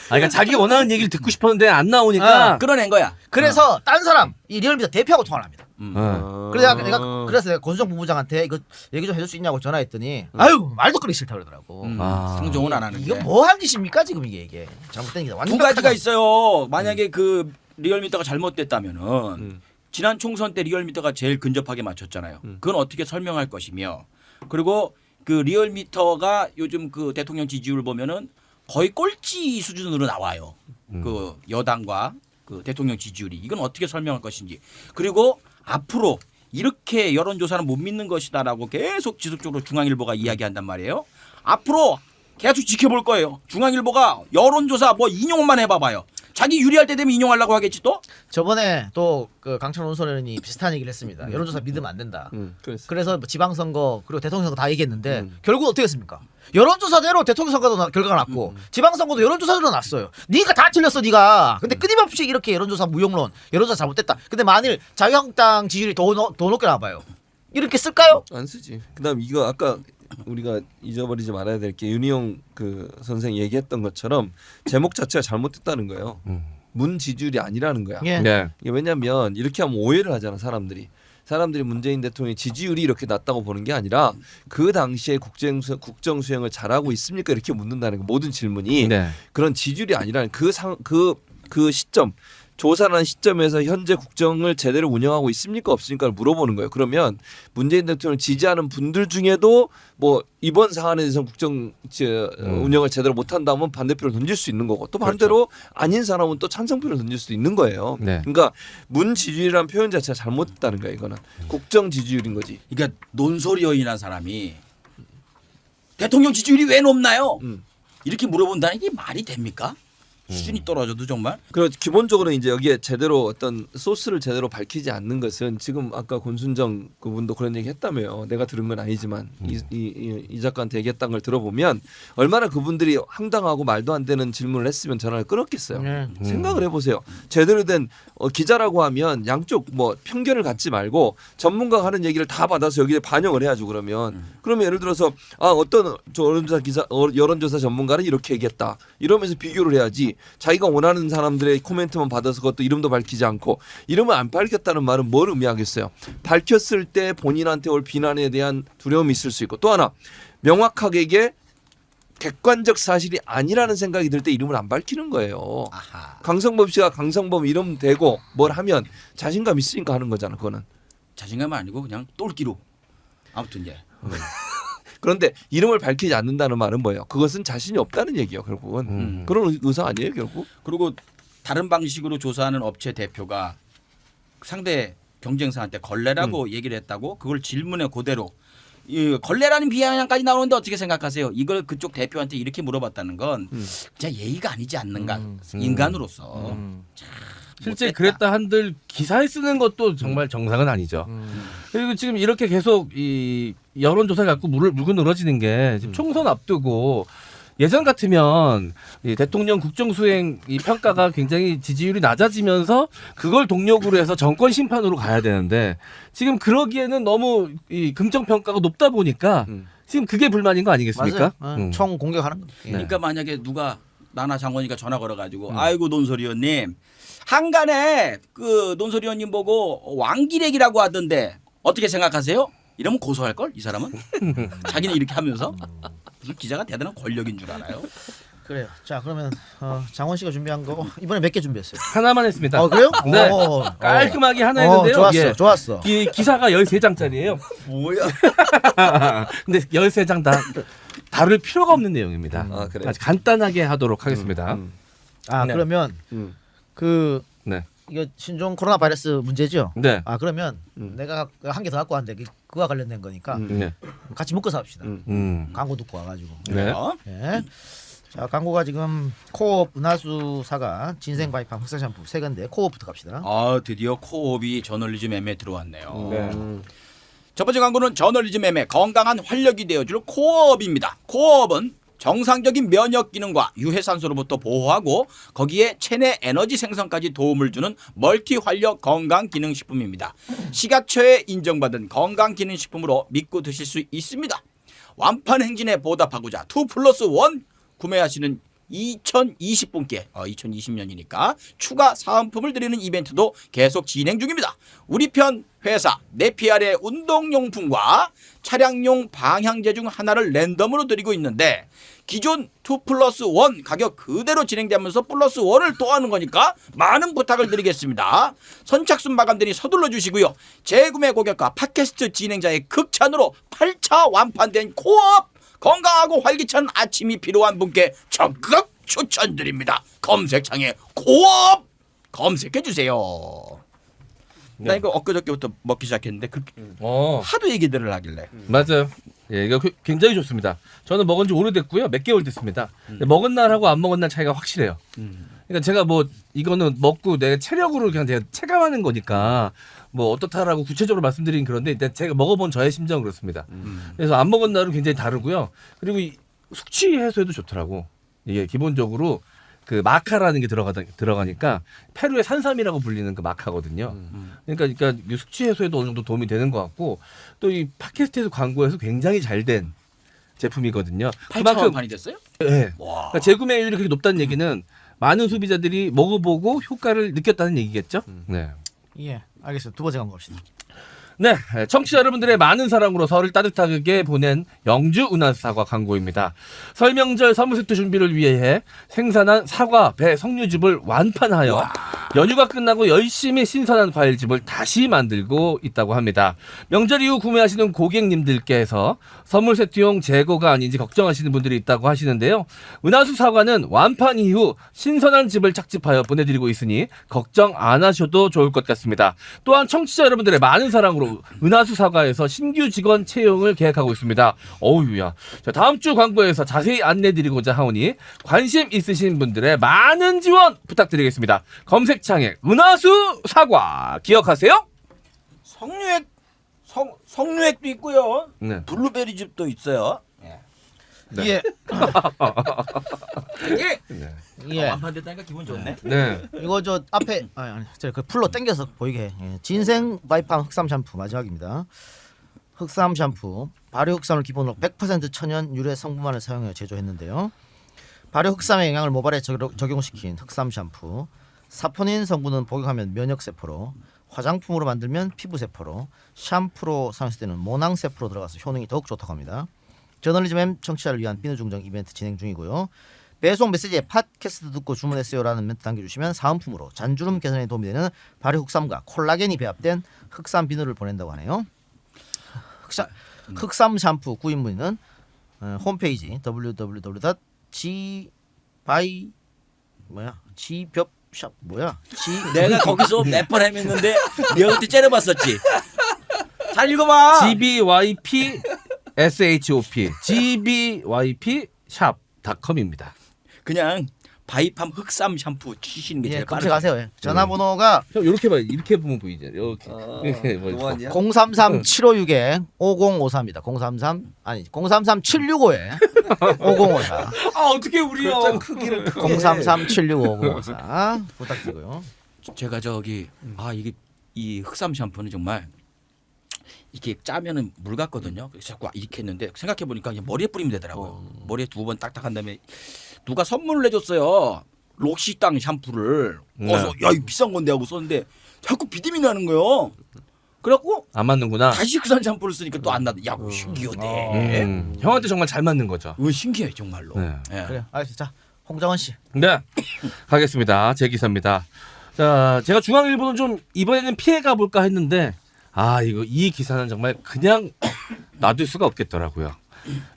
C: 그러니까 자기 원하는 얘기를 듣고 싶었는데 안 나오니까.
B: 끌어낸 거야.
A: 그래서 딴 사람 이 리얼미터 대표하고 통화를 합니다. 그래서 내가 권순정 본부장한테 이거 얘기 좀 해줄 수 있냐고 전화했더니 아유 말도 끓이기 싫다 그러더라고.
B: 상종은 안 하는데.
A: 이거 뭐 한 짓입니까 지금 이게 잘못된 게
B: 두 가지가 있어요. 만약에 그 리얼미터가 잘못됐다면은 지난 총선 때 리얼미터가 제일 근접하게 맞췄잖아요. 그건 어떻게 설명할 것이며 그리고 그 리얼미터가 요즘 그 대통령 지지율 보면은 거의 꼴찌 수준으로 나와요. 그 여당과 그 대통령 지지율이 이건 어떻게 설명할 것인지 그리고 앞으로 이렇게 여론조사는 못 믿는 것이다라고 계속 지속적으로 중앙일보가 이야기한단 말이에요. 앞으로 계속 지켜볼 거예요. 중앙일보가 여론조사 뭐 인용만 해봐봐요. 자기 유리할 때 되면 인용하려고 하겠지 또?
A: 저번에 또 그 강찬호 논설위원이 비슷한 얘기를 했습니다. 여론조사 믿으면 안 된다. 그래서 뭐 지방선거 그리고 대통령선거 다 얘기했는데 결국 어떻게 했습니까? 여론조사대로 대통령선거도 결과가 났고 지방선거도 여론조사대로 났어요. 네가 다 틀렸어 네가. 근데 끊임없이 이렇게 여론조사 무용론, 여론조사 잘못됐다. 근데 만일 자유한국당 지지율이 더 높게 나와봐요. 이렇게 쓸까요?
D: 안 쓰지. 그다음 이거 아까 우리가 잊어버리지 말아야 될 게 윤희용 그 선생 얘기했던 것처럼 제목 자체가 잘못됐다는 거예요. 문 지지율이 아니라는 거야.
A: 예.
C: 네.
D: 이게 왜냐하면 이렇게 하면 오해를 하잖아 사람들이. 사람들이 문재인 대통령의 지지율이 이렇게 낮다고 보는 게 아니라 그 당시에 국정 수행을 잘하고 있습니까 이렇게 묻는다는 거 모든 질문이
C: 네.
D: 그런 지지율이 아니라는 그 시점 조사라는 시점에서 현재 국정을 제대로 운영하고 있습니까 없습니까를 물어보는 거예요. 그러면 문재인 대통령을 지지하는 분들 중에도 뭐 이번 사안에 대해서 국정 운영을 제대로 못한다면 반대표를 던질 수 있는 거고 또 반대로 아닌 사람은 또 찬성표를 던질 수도 있는 거예요.
C: 네.
D: 그러니까 문 지지율이라는 표현 자체가 잘못됐다는 거야. 이거는 국정 지지율인 거지.
B: 그러니까 논설위원이라는 사람이 대통령 지지율이 왜 높나요? 이렇게 물어본다는 게 말이 됩니까? 수준이 떨어져도 정말.
D: 그리고 기본적으로 이제 여기에 제대로 어떤 소스를 제대로 밝히지 않는 것은 지금 아까 권순정 그분도 그런 얘기 했다며요. 내가 들은 건 아니지만 이 작가한테 얘기했던 걸 들어보면 얼마나 그분들이 황당하고 말도 안 되는 질문을 했으면 전화를 끊었겠어요.
A: 네.
D: 생각을 해보세요. 제대로 된 기자라고 하면 양쪽 뭐 편견을 갖지 말고 전문가가 하는 얘기를 다 받아서 여기에 반영을 해야죠. 그러면 예를 들어서 어떤 여론조사 전문가는 이렇게 얘기했다 이러면서 비교를 해야지. 자기가 원하는 사람들의 코멘트만 받아서 그것도 이름도 밝히지 않고 이름을 안 밝혔다는 말은 뭘 의미하겠어요. 밝혔을 때 본인한테 올 비난에 대한 두려움이 있을 수 있고 또 하나 명확하게 이게 객관적 사실이 아니라는 생각이 들 때 이름을 안 밝히는 거예요.
B: 아하.
D: 강성범 씨가 강성범 이름 대고 뭘 하면 자신감 있으니까 하는 거잖아. 그거는.
B: 자신감은 아니고 그냥 똘끼로. 아무튼 예.
D: 그런데 이름을 밝히지 않는다는 말은 뭐예요? 그것은 자신이 없다는 얘기예요. 결국은. 그런 의사 아니에요. 결국.
B: 그리고 다른 방식으로 조사하는 업체 대표가 상대 경쟁사한테 걸레라고 얘기를 했다고 그걸 질문에 그대로 이 걸레라는 비아냥까지 나오는데 어떻게 생각하세요? 이걸 그쪽 대표한테 이렇게 물어봤다는 건 진짜 예의가 아니지 않는가 인간으로서.
C: 실제
B: 못됐다.
C: 그랬다 한들 기사에 쓰는 것도 정말 정상은 아니죠. 그리고 지금 이렇게 계속 이 여론조사를 갖고 물고 늘어지는 게 지금 총선 앞두고 예전 같으면 이 대통령 국정수행 이 평가가 굉장히 지지율이 낮아지면서 그걸 동력으로 해서 정권 심판으로 가야 되는데 지금 그러기에는 너무 이 긍정 평가가 높다 보니까 지금 그게 불만인 거 아니겠습니까?
A: 맞아요. 총 공격하는 거죠. 예.
B: 그러니까 만약에 누가 나나 장원이가 전화 걸어가지고 아이고 논소리 의원님 한간에 그 논소리 의원님 보고 왕기렉이라고 하던데 어떻게 생각하세요? 이러면 고소할 걸 이 사람은 자기는 이렇게 하면서 무슨 기자가 대단한 권력인 줄 알아요.
A: 그래요. 자 그러면 장원 씨가 준비한 거 이번에 몇 개 준비했어요?
C: 하나만 했습니다.
A: 그래요?
C: 네.
A: 오,
C: 깔끔하게 하나 했는데요.
A: 좋았어,
C: 예.
A: 좋았어.
C: 기사가 13장짜리예요.
B: 뭐야?
C: 근데 13장 다 다룰 필요가 없는 내용입니다.
D: 아, 그래요?
C: 아주 간단하게 하도록 하겠습니다. 네.
A: 그러면 그
C: 네.
A: 이거 신종 코로나 바이러스 문제죠?
C: 네.
A: 그러면 내가 한 개 더 갖고 왔는데 그와 관련된 거니까
C: 네.
A: 같이 묶어서 합시다. 광고 듣고 와가지고.
C: 네.
A: 예. 자 광고가 지금 코업 은하수사가 진생 바이팜 흑사 샴푸 세 건데 코업부터 갑시다.
B: 드디어 코옵이 저널리즘 M에 들어왔네요.
C: 네.
B: 첫 번째 광고는 저널리즘 M의 건강한 활력이 되어줄 코업입니다. 코업은 정상적인 면역 기능과 유해산소로부터 보호하고 거기에 체내 에너지 생성까지 도움을 주는 멀티 활력 건강 기능 식품입니다. 식약처에 인정받은 건강 기능 식품으로 믿고 드실 수 있습니다. 완판 행진에 보답하고자 2+1 구매하시는 2020분께 2020년이니까 추가 사은품을 드리는 이벤트도 계속 진행 중입니다. 우리 편 회사 네피알의 운동용품과 차량용 방향제 중 하나를 랜덤으로 드리고 있는데 기존 2+1 가격 그대로 진행되면서 +1을 또 하는 거니까 많은 부탁을 드리겠습니다. 선착순 마감되니 서둘러 주시고요. 재구매 고객과 팟캐스트 진행자의 극찬으로 8차 완판된 코업 건강하고 활기찬 아침이 필요한 분께 적극 추천드립니다. 검색창에 코업 검색해 주세요. 나 이거 엊그저께부터 먹기 시작했는데 하도 얘기들을 하길래
C: 맞아요. 예, 이거 굉장히 좋습니다. 저는 먹은 지 오래됐고요. 몇 개월 됐습니다. 근데 먹은 날하고 안 먹은 날 차이가 확실해요. 그러니까 제가 뭐 이거는 먹고 내 체력으로 그냥 제가 체감하는 거니까 뭐 어떻다라고 구체적으로 말씀드리긴 그런데 일단 제가 먹어본 저의 심정은 그렇습니다. 그래서 안 먹은 날은 굉장히 다르고요. 그리고 이 숙취 해소에도 좋더라고. 이게 기본적으로 그 마카라는 게 들어가니까 페루의 산삼이라고 불리는 그 마카거든요. 그러니까 이 숙취 해소에도 어느 정도 도움이 되는 것 같고 또 이 팟캐스트에서 광고에서 굉장히 잘 된 제품이거든요.
B: 8차 완판이 됐어요?
C: 네.
B: 와.
C: 그러니까 재구매율이 그렇게 높다는 얘기는 많은 소비자들이 먹어보고 효과를 느꼈다는 얘기겠죠. 네.
A: 예, 알겠습니다. 두 번째 광고 갑시다.
C: 네, 청취자 여러분들의 많은 사랑으로 설을 따뜻하게 보낸 영주 은하사과 광고입니다. 설명절 선물 세트 준비를 위해 생산한 사과, 배, 석류즙을 완판하여 연휴가 끝나고 열심히 신선한 과일즙을 다시 만들고 있다고 합니다. 명절 이후 구매하시는 고객님들께서 선물 세트용 재고가 아닌지 걱정하시는 분들이 있다고 하시는데요. 은하수 사과는 완판 이후 신선한 즙을 착즙하여 보내드리고 있으니 걱정 안 하셔도 좋을 것 같습니다. 또한 청취자 여러분들의 많은 사랑으로 은하수 사과에서 신규 직원 채용을 계획하고 있습니다. 어우야. 자, 다음 주 광고에서 자세히 안내드리고자 하오니 관심 있으신 분들의 많은 지원 부탁드리겠습니다. 검색창에 은하수 사과 기억하세요?
B: 석류액도 있고요.
C: 네.
B: 블루베리 즙도 있어요.
A: 예. 예.
B: 완판됐다니까 기분 좋네.
C: 네.
A: 이거 저 앞에 그 풀로 당겨서 보이게 해. 예. 진생 바이팜 흑삼 샴푸 마지막입니다. 흑삼 샴푸 발효 흑삼을 기본으로 100% 천연 유래 성분만을 사용해 제조했는데요. 발효 흑삼의 영양을 모발에 적용시킨 흑삼 샴푸. 사포닌 성분은 복용하면 면역 세포로, 화장품으로 만들면 피부 세포로, 샴푸로 사용했을 때는 모낭 세포로 들어가서 효능이 더욱 좋다고 합니다. 저널리즘 M 청취자를 위한 비누 증정 이벤트 진행 중이고요. 배송 메시지에 팟캐스트 듣고 주문했어요라는 멘트 남겨주시면 사은품으로 잔주름 개선에 도움이 되는 발효 흑삼과 콜라겐이 배합된 흑삼 비누를 보낸다고 하네요. 흑삼 샴푸 구입 문의는 홈페이지
B: 내가 거기서 몇 번 헤맸는데 내가 그때 째려봤었지. 잘 읽어봐.
C: GBYP SHOP GBYP.com입니다.
B: 그냥 바이팜 흑삼 샴푸 치시는 게
A: 예,
B: 제일 빠르죠.
A: 검색하세요. 예. 전화번호가
C: 형 이렇게 봐, 이렇게 보면 보이죠. 이렇게. 이렇게 뭐
D: 노안이야?
A: 033-756-5053입니다. 033-765-5054
C: 아 어떻게 우리요?
D: 크기를
A: 033-765-5054 부탁드리고요.
B: 제가 저기 이게 이 흑삼 샴푸는 정말 이렇게 짜면은 물 같거든요. 그래서 자꾸 이렇게 했는데 생각해 보니까 그냥 머리에 뿌리면 되더라고요. 머리에 2번 딱딱한 다음에 누가 선물을 해줬어요. 록시땅 샴푸를. 그래서 야 이거 비싼 건데 하고 썼는데 자꾸 비듬이 나는 거예요. 그래갖고
C: 안 맞는구나.
B: 다시 흑삼 샴푸를 쓰니까 또 안 나도. 야 그거 신기하네.
C: 형한테 정말 잘 맞는 거죠.
B: 이거 신기해 정말로.
C: 네.
B: 예.
A: 그래요. 알겠습니다. 자, 홍정원 씨.
C: 네, 가겠습니다. 제 기사입니다. 자, 제가 중앙일보는 좀 이번에는 피해가 볼까 했는데 이 기사는 정말 그냥 놔둘 수가 없겠더라고요.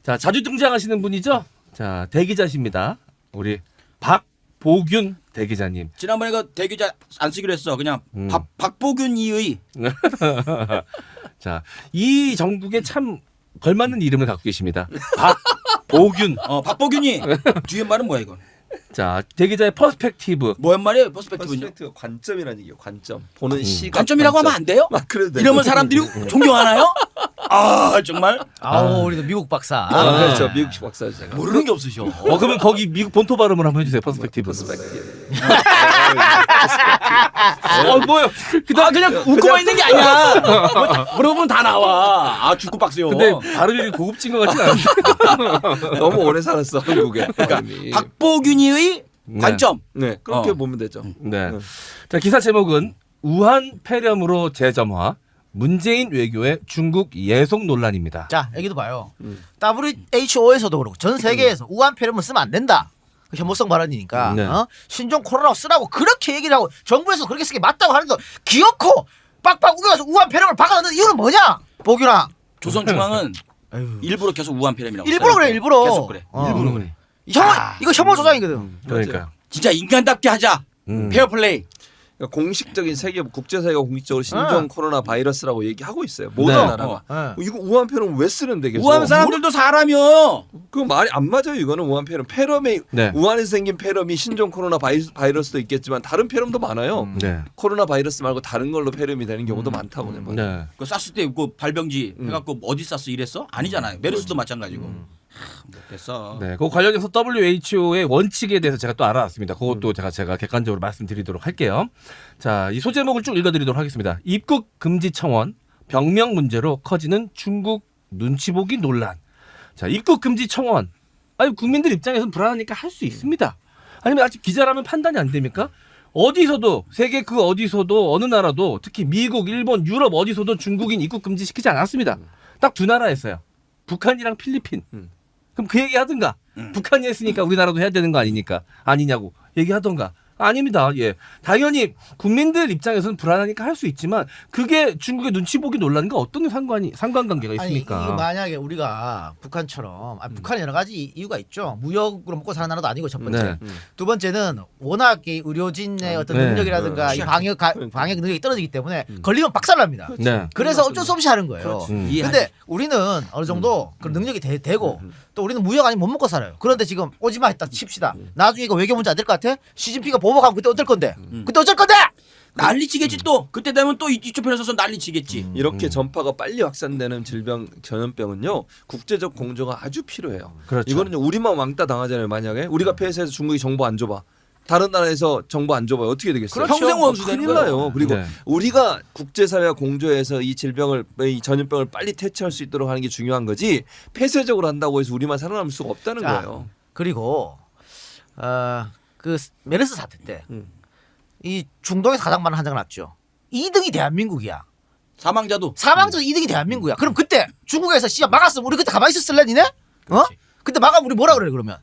C: 자, 자주 등장하시는 분이죠. 자, 대기자십니다. 우리 박보균 대기자님.
B: 지난번에 그 대기자 안 쓰기로 했어. 그냥 박보균 이의.
C: 자, 이 정국에 참 걸맞는 이름을 갖고 계십니다. 박보균.
B: 박보균이 뒤에 말은 뭐야 이건?
C: 자, 대기자의 퍼스펙티브.
B: 뭐란 말이에요? 퍼스펙티브는요?
D: 퍼스펙티브 관점이라는 얘기예요. 관점. 보는 시각.
B: 관점이라고 하면 안 돼요?
D: 그래도 돼요.
B: 이러면 사람들이 존경하나요? 정말
A: 우리도 미국 박사.
D: 그렇죠. 미국식 박사죠 제가.
B: 모르는 게 없으셔.
C: 그러면 거기 미국 본토 발음을 한번 해주세요. 퍼스펙티브.
D: 퍼스펙티브.
C: 뭐요?
B: 그냥 웃고만 있는 게 아니야. 물어보면 다 나와. 죽고 박스요.
C: 근데 발음이 고급진 것 같진 않은데.
D: 너무 오래 살았어 한국에.
B: 그러니까 박보균이의 관점.
D: 네, 그렇게 보면 되죠.
C: 네. 자, 기사 제목은 우한 폐렴으로 재점화. 문재인 외교의 중국 예속 논란입니다.
A: 자, 여기도 봐요. WHO에서도 그렇고 전 세계에서 우한 폐렴을 쓰면 안 된다. 혐오성 발언이니까
C: 네.
A: 신종 코로나 쓰라고 그렇게 얘기를 하고 정부에서 그렇게 쓰기 맞다고 하는데 기어코 빡빡 우겨서 우한 폐렴을 박아넣는 이유는 뭐냐? 보규라.
B: 조선중앙은 일부러 계속 우한 폐렴이라고.
A: 일부러 그래, 일부러.
B: 계속 그래.
C: 일부러 그래.
A: 이거 혐오 조장이거든.
C: 그러니까.
B: 진짜 인간답게 하자. 페어플레이.
D: 그러니까 공식적인 국제사회가 공식적으로 신종 코로나 바이러스라고 얘기하고 있어요. 모든
C: 네.
D: 나라가. 이거 우한 폐렴 왜 쓰는데 계속?
B: 우한 사람들도 사람이요.
D: 그거 말이 안 맞아요. 이거는 우한 폐렴. 폐렴이
C: 네.
D: 우한에서 생긴 폐렴이 신종 코로나 바이러스도 있겠지만 다른 폐렴도 많아요.
C: 네.
D: 코로나 바이러스 말고 다른 걸로 폐렴이 되는 경우도 많다고 요
C: 네.
B: 그 사스 때 그 발병지 해갖고 어디 사스 이랬어? 아니잖아요. 메르스도 마찬가지고. 됐어.
C: 네, 그 관련해서 WHO의 원칙에 대해서 제가 또 알아왔습니다. 그것도 제가 객관적으로 말씀드리도록 할게요. 자, 이 소제목을 쭉 읽어드리도록 하겠습니다. 입국 금지 청원, 병명 문제로 커지는 중국 눈치 보기 논란. 자, 입국 금지 청원. 국민들 입장에서는 불안하니까 할 수 있습니다. 아니면 아직 기자라면 판단이 안 됩니까? 어디서도 세계 그 어디서도 어느 나라도 특히 미국, 일본, 유럽 어디서도 중국인 입국 금지시키지 않았습니다. 딱 두 나라였어요. 북한이랑 필리핀. 그럼 그 얘기 하든가. 북한이 했으니까 우리나라도 해야 되는 거 아니니까. 아니냐고 얘기하던가. 아닙니다. 예, 당연히 국민들 입장에서는 불안하니까 할 수 있지만 그게 중국의 눈치 보기 논란과 어떤 상관관계가
A: 아니
C: 있습니까?
A: 이거 만약에 우리가 북한처럼 북한 여러 가지 이유가 있죠. 무역으로 먹고 사는 나라도 아니고 첫 번째.
C: 네.
A: 두 번째는 워낙 이 의료진의 어떤
C: 네.
A: 능력이라든가 이 방역 능력이 떨어지기 때문에 걸리면 박살납니다.
C: 네.
A: 그래서 어쩔 수 없이 하는 거예요. 근데 우리는 어느 정도 그런 능력이 되고 또 우리는 무역 아니면 못 먹고 살아요. 그런데 지금 오지마 했다 칩시다. 나중에 이거 외교 문제 안 될 것 같아? 시진핑가 보복하면 그때 어떨 건데? 그때 어쩔 건데?
B: 난리치겠지 또. 그때 되면 또 이쪽 편에 서서 난리치겠지.
D: 이렇게 전파가 빨리 확산되는 질병 전염병은요 국제적 공조가 아주 필요해요.
C: 그렇죠.
D: 이거는 우리만 왕따 당하잖아요. 만약에 우리가 폐쇄해서 중국이 정보 안 줘봐. 다른 나라에서 정보 안 줘봐요. 어떻게 되겠어요?
B: 그렇죠. 평생 원수 되는
D: 큰일
B: 거예요.
D: 나요. 그리고
C: 네.
D: 우리가 국제사회와 공조해서 이 전염병을 빨리 퇴치할 수 있도록 하는 게 중요한 거지 폐쇄적으로 한다고 해서 우리만 살아남을 수가 없다는
A: 자,
D: 거예요.
A: 그리고 그 메르스 사태 때 이 중동에서 가장 많은 환자가 났죠. 2등이 대한민국이야.
B: 사망자도.
A: 사망자 2등이 대한민국이야. 그럼 그때 중국에서 씨야 막았으면 우리 그때 가만히 있었을래 니네? 어?
B: 그렇지.
A: 그때 막으면 우리 뭐라 그래 그러면?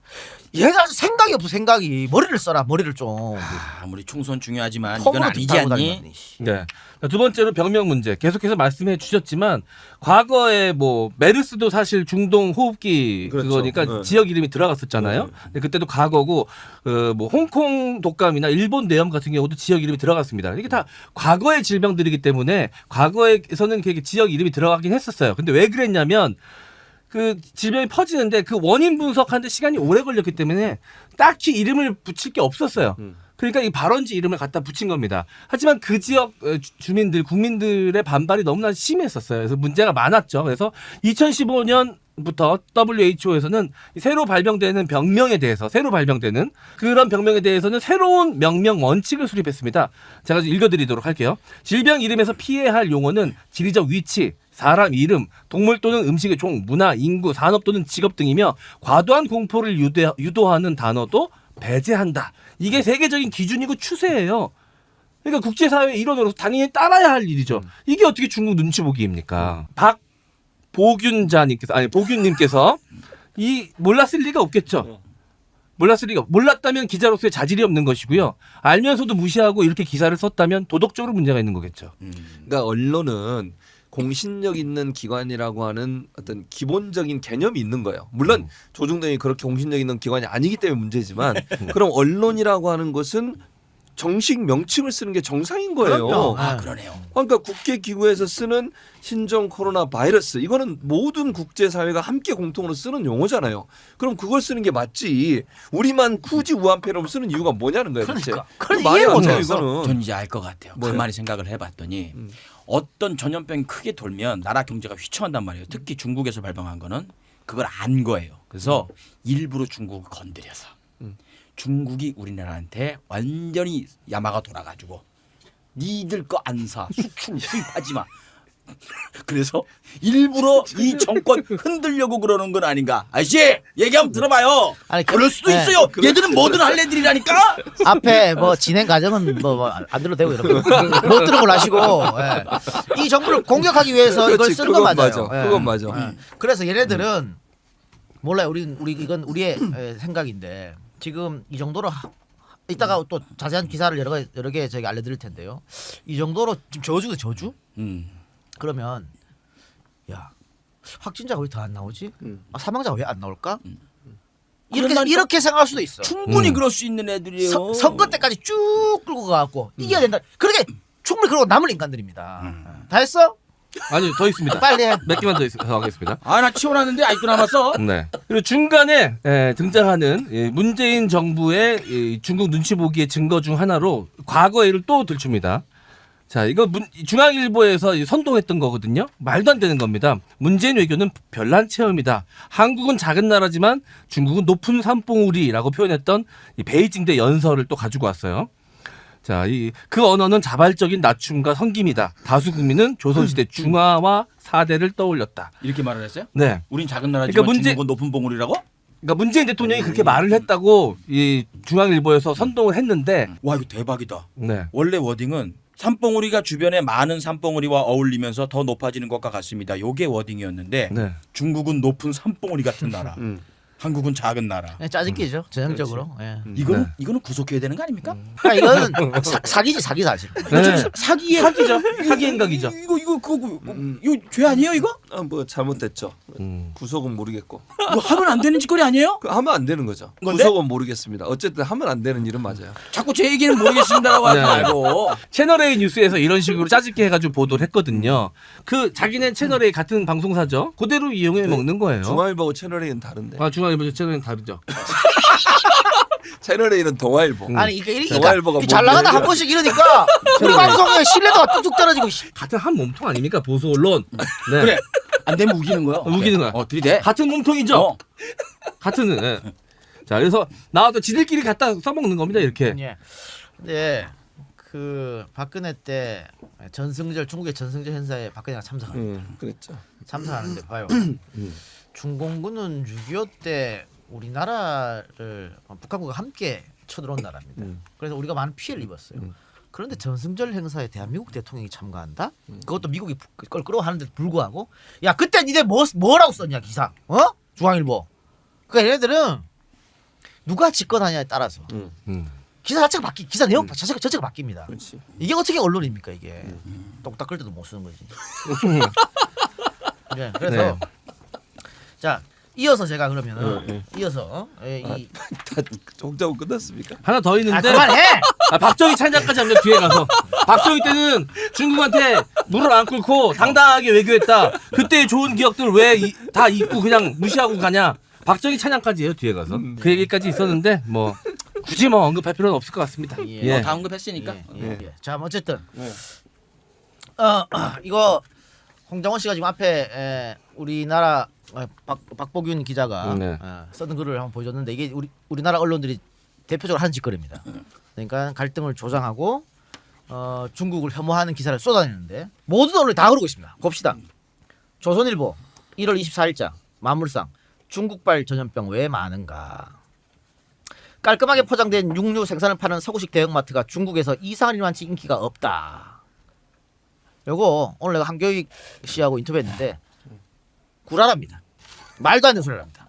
A: 얘가 아주 생각이 없어 생각이. 머리를 써라 머리를 좀.
B: 아무리 총선 중요하지만 이건
A: 컵으로
B: 아니지
A: 타고
B: 않니?
A: 다니더니, 씨.
C: 네. 두 번째로 병명 문제 계속해서 말씀해 주셨지만 과거에 뭐 메르스도 사실 중동 호흡기
D: 그렇죠.
C: 그거니까
D: 네.
C: 지역 이름이 들어갔었잖아요. 근데 그때도 과거고 뭐 홍콩 독감이나 일본 뇌염 같은 경우도 지역 이름이 들어갔습니다. 이게 다 과거의 질병들이기 때문에 과거에서는 그게 지역 이름이 들어가긴 했었어요. 근데 왜 그랬냐면 그 질병이 퍼지는데 그 원인 분석하는데 시간이 오래 걸렸기 때문에 딱히 이름을 붙일 게 없었어요. 그러니까 이 발원지 이름을 갖다 붙인 겁니다. 하지만 그 지역 주민들, 국민들의 반발이 너무나 심했었어요. 그래서 문제가 많았죠. 그래서 2015년부터 WHO에서는 새로 발병되는 병명에 대해서 그런 병명에 대해서는 새로운 명명 원칙을 수립했습니다. 제가 읽어드리도록 할게요. 질병 이름에서 피해야 할 용어는 지리적 위치, 사람 이름, 동물 또는 음식의 종, 문화, 인구, 산업 또는 직업 등이며 과도한 공포를 유도하는 단어도 배제한다. 이게 세계적인 기준이고 추세예요. 그러니까 국제사회의 일원으로서 당연히 따라야 할 일이죠. 이게 어떻게 중국 눈치 보기입니까? 보균님께서 이 몰랐을 리가 없겠죠. 몰랐다면 기자로서의 자질이 없는 것이고요. 알면서도 무시하고 이렇게 기사를 썼다면 도덕적으로 문제가 있는 거겠죠.
D: 그러니까 언론은 공신력 있는 기관이라고 하는 어떤 기본적인 개념이 있는 거예요. 물론 조중동이 그렇게 공신력 있는 기관이 아니기 때문에 문제지만 그럼 언론이라고 하는 것은 정식 명칭을 쓰는 게 정상인 거예요.
A: 그럼요.
B: 아 그러네요.
D: 그러니까 국제기구에서 쓰는 신종 코로나 바이러스 이거는 모든 국제사회가 함께 공통으로 쓰는 용어잖아요. 그럼 그걸 쓰는 게 맞지. 우리만 굳이 우한폐렴 쓰는 이유가 뭐냐는 거예요.
A: 그러니까.
D: 그건
A: 그걸
D: 말이
A: 이해
D: 안 돼요.
A: 못했어.
D: 이거는.
B: 전 이제 알 것 같아요.
D: 뭐예요?
B: 가만히 생각을 해봤더니 어떤 전염병이 크게 돌면 나라 경제가 휘청한단 말이에요. 특히 중국에서 발병한 거는 그걸 안 거예요. 그래서 일부러 중국을 건드려서 중국이 우리나라한테 완전히 야마가 돌아가지고 니들 거 안 사, 수출 수입하지 마. 그래서 일부러 이 정권 흔들려고 그러는 건 아닌가? 아저씨 얘기 한번 들어봐요.
A: 아니,
B: 그럴 수도
A: 네.
B: 있어요. 얘들은 뭐든 할 애들이라니까.
A: 앞에 뭐 진행 과정은 뭐 안 들어도 되고 이런 거 못 들은 걸로 하시고 이 정부를 공격하기 위해서 이걸
D: 그렇지,
A: 쓰는 건
D: 그건
A: 맞아요.
D: 맞아. 그건 맞아.
A: 그래서 얘네들은 몰라요. 우리 이건 우리의 생각인데 지금 이 정도로 이따가 또 자세한 기사를 여러 개 저희가 알려드릴 텐데요. 이 정도로 지금 저주? 그러면 야 확진자가 왜 더 안 나오지? 사망자가 왜 안 나올까? 이렇게 생각할 수도 있어.
B: 충분히 그럴 수 있는 애들이에요.
A: 선거 때까지 쭉 끌고 가갖고 이겨야 된다. 그렇게 충분히 그러고 남을 인간들입니다. 다 했어?
C: 아니 더 있습니다.
A: 빨리 해.
C: 몇 개만 더 하겠습니다.
B: 아 나 치워놨는데 아직도 남았어.
C: 네. 그리고 중간에 등장하는 문재인 정부의 중국 눈치 보기의 증거 중 하나로 과거에를 또 들춥니다. 자, 이거 중앙일보에서 선동했던 거거든요. 말도 안 되는 겁니다. 문재인 외교는 별난 체험이다. 한국은 작은 나라지만 중국은 높은 산봉우리라고 표현했던 이 베이징대 연설을 또 가지고 왔어요. 자, 그 언어는 자발적인 낮춤과 섬김이다. 다수 국민은 조선시대 중화와 사대를 떠올렸다.
B: 이렇게 말을 했어요?
C: 네.
B: 우린 작은 나라지만
C: 그러니까
B: 중국은 높은 봉우리라고?
C: 그러니까 문재인 대통령이 그렇게 말을 했다고 이 중앙일보에서 선동을 했는데,
B: 와 이거 대박이다.
C: 네.
B: 원래 워딩은 산봉우리가 주변에 많은 산봉우리와 어울리면서 더 높아지는 것과 같습니다. 요게 워딩이었는데
C: 네.
B: 중국은 높은 산봉우리 같은 나라. 한국은 작은 나라.
A: 네, 짜증기죠 전형적으로. 예.
B: 이거는 구속해야 되는 거 아닙니까?
A: 그러니까 이거는 사기지 사기 사실.
C: 네.
B: 사기에
C: 사기죠. 사기 행각이죠.
B: 이거 죄 아니에요 이거?
D: 뭐 잘못됐죠. 구속은 모르겠고
B: 뭐 하면 안 되는 짓거리 아니에요?
D: 하면 안 되는 거죠.
B: 건데?
D: 구속은 모르겠습니다. 어쨌든 하면 안 되는 일은 맞아요.
B: 자꾸 제 얘기는 모르겠습니다라고 하지
C: 네.
B: 말고.
C: 채널A 뉴스에서 이런 식으로 짜집게 해가지고 보도를 했거든요. 그 자기네 채널A 같은 방송사죠. 그대로 이용해 먹는 거예요.
D: 중앙일보하고 채널A는 다른데.
C: 아 중앙일보 채널은 다르죠.
D: 채널A는 동아일보.
A: 아니 이게
D: 동아일보가
A: 잘 나가다
D: 뭔데?
A: 한 번씩 이러니까 우리 방송의 신뢰도가 뚝뚝 떨어지고.
C: 같은 한 몸통 아닙니까 보수 언론. 네.
B: 그래. 안 되면 우기는 거야.
C: 우기는 거야.
B: 들이대.
C: 같은 몸통이죠.
B: 어.
C: 같은. 예. 자 그래서 나와도 지들끼리 갖다 써먹는 겁니다 이렇게.
A: 예. 근데 그 박근혜 때 전승절 중국의 전승절 행사에 박근혜가
D: 그랬죠.
A: 참석하는데 봐요. 중공군은 6.25 때 우리나라를 북한국과 함께 쳐들어온 나라입니다. 그래서 우리가 많은 피해를 입었어요. 그런데 전승절 행사에 대한민국 대통령이 참가한다? 그것도 미국이 그걸 끌어하는데도 불구하고 야 그때 니네 뭐라고 썼냐 기사? 어? 중앙일보. 그러니까 얘네들은 누가 집권하냐에 따라서 기사 자체가 기사 내용 자체가 바뀝니다.
D: 그렇지.
A: 이게 어떻게 언론입니까 이게? 똑딱 끌 때도 못 쓰는 거지. 네, 그래서
C: 네.
A: 자 이어서 제가 그러면은 이어서 이
D: 다 종자고 끝났습니까?
C: 하나 더 있는데.
A: 그만해.
C: 박정희 찬양까지 합니다 뒤에 가서. 박정희 때는 중국한테 물을 안 끓고 당당하게 외교했다. 그때의 좋은 기억들 왜 다 잊고 그냥 무시하고 가냐. 박정희 찬양까지 해요 뒤에 가서. 그 얘기까지 있었는데 뭐 굳이 뭐 언급할 필요는 없을 것 같습니다.
A: 예.
B: 다 언급했으니까.
A: 자 어쨌든 이거 홍정원 씨가 지금 앞에 우리나라 박보균 기자가
C: 네.
A: 써둔 글을 한번 보여줬는데 이게 우리나라 언론들이 대표적으로 하는 짓거리입니다. 그러니까 갈등을 조장하고 중국을 혐오하는 기사를 쏟아내는데 모든 언론이 다 그러고 있습니다. 봅시다. 조선일보 1월 24일자 만물상 중국발 전염병 왜 많은가. 깔끔하게 포장된 육류 생산을 파는 서구식 대형마트가 중국에서 이상한 일만치 인기가 없다. 요거 오늘 내가 한교익 씨하고 인터뷰했는데 구라랍니다. 말도 안 되는 소리를 합니다.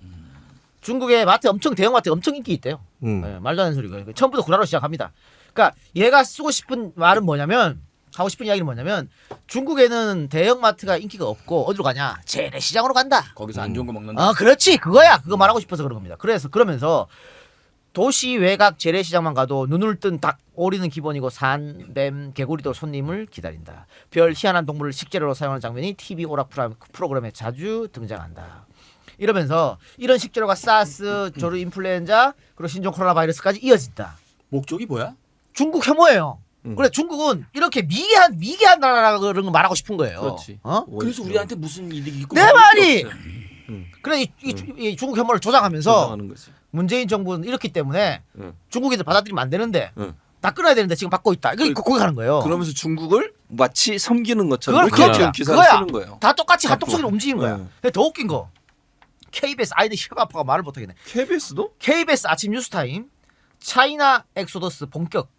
A: 중국의 마트 대형마트 엄청 인기 있대요. 네, 말도 안 되는 소리고요. 처음부터 구라로 시작합니다. 그러니까 얘가 쓰고 싶은 말은 뭐냐면 하고 싶은 이야기는 뭐냐면 중국에는 대형마트가 인기가 없고 어디로 가냐? 재래시장으로 간다.
B: 거기서 안 좋은 거 먹는다.
A: 그렇지 그거야. 그거 말하고 싶어서 그런 겁니다. 그러면서 도시 외곽 재래시장만 가도 눈을 뜬 닭, 오리는 기본이고 산, 뱀, 개구리도 손님을 기다린다. 별 희한한 동물을 식재료로 사용하는 장면이 TV 오락 프로그램에 자주 등장한다. 이러면서 이런 식재료가 사스, 조류 인플루엔자, 그리고 신종 코로나 바이러스까지 이어진다.
B: 목적이 뭐야?
A: 중국 혐오예요. 그래 중국은 이렇게 미개한 나라라고 그런 거 말하고 싶은 거예요.
D: 그렇지.
B: 그래서 우리한테 무슨 이득이 있고
A: 내 말이.
B: 없어요.
A: 그래 이 중국 혐오를 조장하면서
D: 조장하는 거지.
A: 문재인 정부는 이렇기 때문에 중국에서 받아들이면 안 되는데
D: 응.
A: 다 끊어야 되는데 지금 받고 있다. 이거 고객하는 거예요.
D: 그러면서 중국을 마치 섬기는 것처럼
A: 그걸
D: 그렇게
A: 그거야.
D: 기사를
A: 그거야.
D: 쓰는 거예요.
A: 다 똑같이 한쪽으로 움직이는 거야.
D: 네.
A: 근데 더 웃긴 거 KBS 아이들 혀가 아파가 말을 못하겠네.
D: KBS도?
A: KBS 아침 뉴스타임 차이나 엑소더스 본격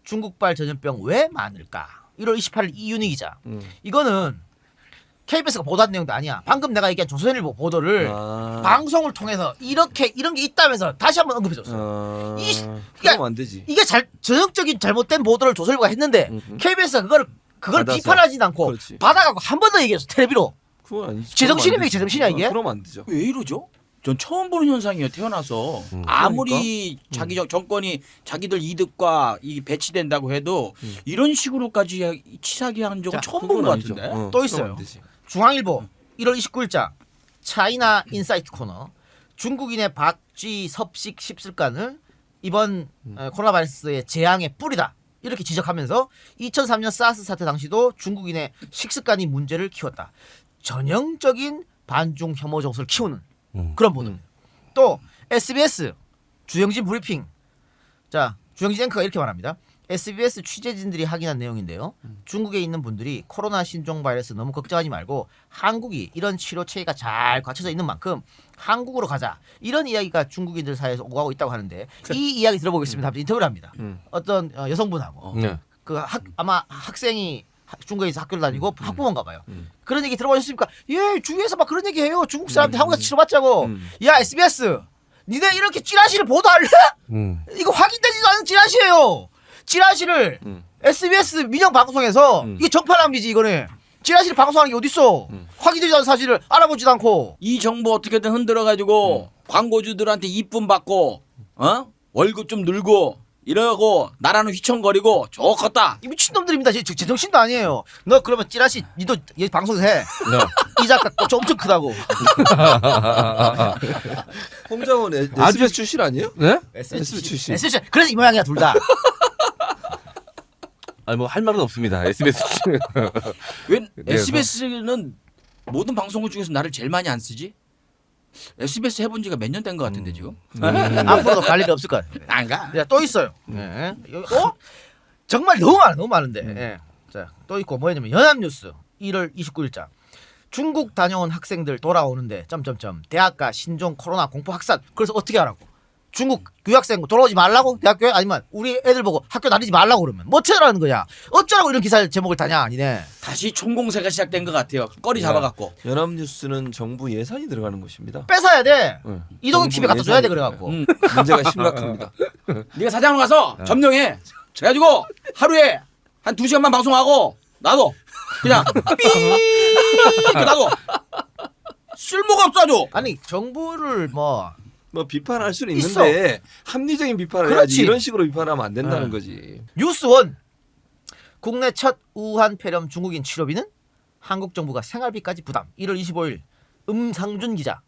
A: 중국발 전염병 왜 많을까? 1월 28일 이윤희 기자. 이거는 KBS가 보도한 내용도 아니야. 방금 내가 얘기한 조선일보 보도를 방송을 통해서 이런 게 있다면서 다시 한번 언급해줬어.
D: 그러면 안 되지.
A: 이게 전형적인 잘못된 보도를 조선일보가 했는데 KBS가 그걸
D: 받아서.
A: 비판하지는 않고
D: 그렇지.
A: 받아가고 한 번 더 얘기했어. 텔레비로.
D: 그건 아니지.
A: 제정신이면 제정신이야 이게.
D: 그러면 안 되죠.
B: 왜 이러죠? 전 처음 보는 현상이에요. 태어나서 아무리 자기 정권이 자기들 이득과 이 배치된다고 해도 이런 식으로까지 치사하게 적은 처음 본 것 같은데.
A: 또 있어요. 중앙일보 1월 29일자 차이나 인사이트 코너 중국인의 박쥐 섭식 십술간을 이번 코로나 바이러스의 재앙의 뿌리다 이렇게 지적하면서 2003년 사스 사태 당시도 중국인의 식습관이 문제를 키웠다. 전형적인 반중 혐오 정서를 키우는 그런 보도입니다. 또 SBS 주영진 브리핑. 자 주영진 앵커가 이렇게 말합니다. SBS 취재진들이 확인한 내용인데요. 중국에 있는 분들이 코로나 신종 바이러스 너무 걱정하지 말고 한국이 이런 치료 체계가 잘 갖춰져 있는 만큼 한국으로 가자. 이런 이야기가 중국인들 사이에서 오가고 있다고 하는데 이 이야기 들어보겠습니다. 하면서 인터뷰를 합니다. 어떤 여성분하고 아마 학생이 중국에서 학교를 다니고 학부모인가 봐요. 그런 얘기 들어보셨습니까? 예, 주위에서 막 그런 얘기 해요. 중국 사람들 한국에서 치료받자고. 야 SBS 니네 이렇게 찌라시를 보도할래? 이거 확인되지도 않은 찌라시예요. 찌라시를 SBS 민영 방송에서 이게 정파람이지 이거는. 찌라시를 방송하는 게 어딨어? 확인되지 않은 사실을 알아보지도 않고.
B: 이 정보 어떻게든 흔들어 가지고 광고주들한테 이쁨 받고 월급 좀 늘고 이러고 나라는 휘청거리고 좋겠다.
A: 이 미친놈들입니다. 제정신도 아니에요. 너 그러면 찌라시 니도 얘 방송에서 해. 이 작가 또 엄청 크다고.
D: 홍장원 SBS 출신 아니에요?
C: 네?
D: SBS 출신.
A: SBS 그래서 이 모양이야 둘 다.
C: 아니 뭐 할 말은 없습니다. SBS.
B: 왜 SBS는 모든 방송국 중에서 나를 제일 많이 안 쓰지? SBS 해본 지가 몇 년 된 것 같은데 지금.
A: 앞으로도 갈 일이 없을 거야.
B: 안 가?
A: 야, 또 있어요. 네. 정말 너무 많은데. 예. 자, 또 있고 뭐냐면 연합뉴스 1월 29일자. 중국 다녀온 학생들 돌아오는데 점점점 대학가 신종 코로나 공포 확산. 그래서 어떻게 하라고? 중국 유학생 돌아오지 말라고 대학교에 아니면 우리 애들 보고 학교 다니지 말라고 그러면 뭐 어쩌라는 거야? 어쩌라고 이런 기사 제목을 다냐 아니네.
B: 다시 총공세가 시작된 것 같아요. 꺼리 잡아갖고.
D: 연합뉴스는 정부 예산이 들어가는 곳입니다.
A: 뺏어야 돼.
D: 응.
A: 이동욱 TV에 갖다 줘야 돼 그래갖고.
D: 문제가 심각합니다.
B: 네가 사장으로 가서 점령해. 그래가지고 하루에 한 2시간만 방송하고 나도 그냥 삐 나도 쓸모가 없어 아주.
A: 아니 정부를 뭐
D: 비판할 수는
A: 있어.
D: 있는데 합리적인 비판을
A: 그렇지.
D: 해야지 이런 식으로 비판하면 안 된다는 거지.
A: 뉴스원 국내 첫 우한 폐렴 중국인 치료비는 한국 정부가 생활비까지 부담. 1월 25일 음상준 기자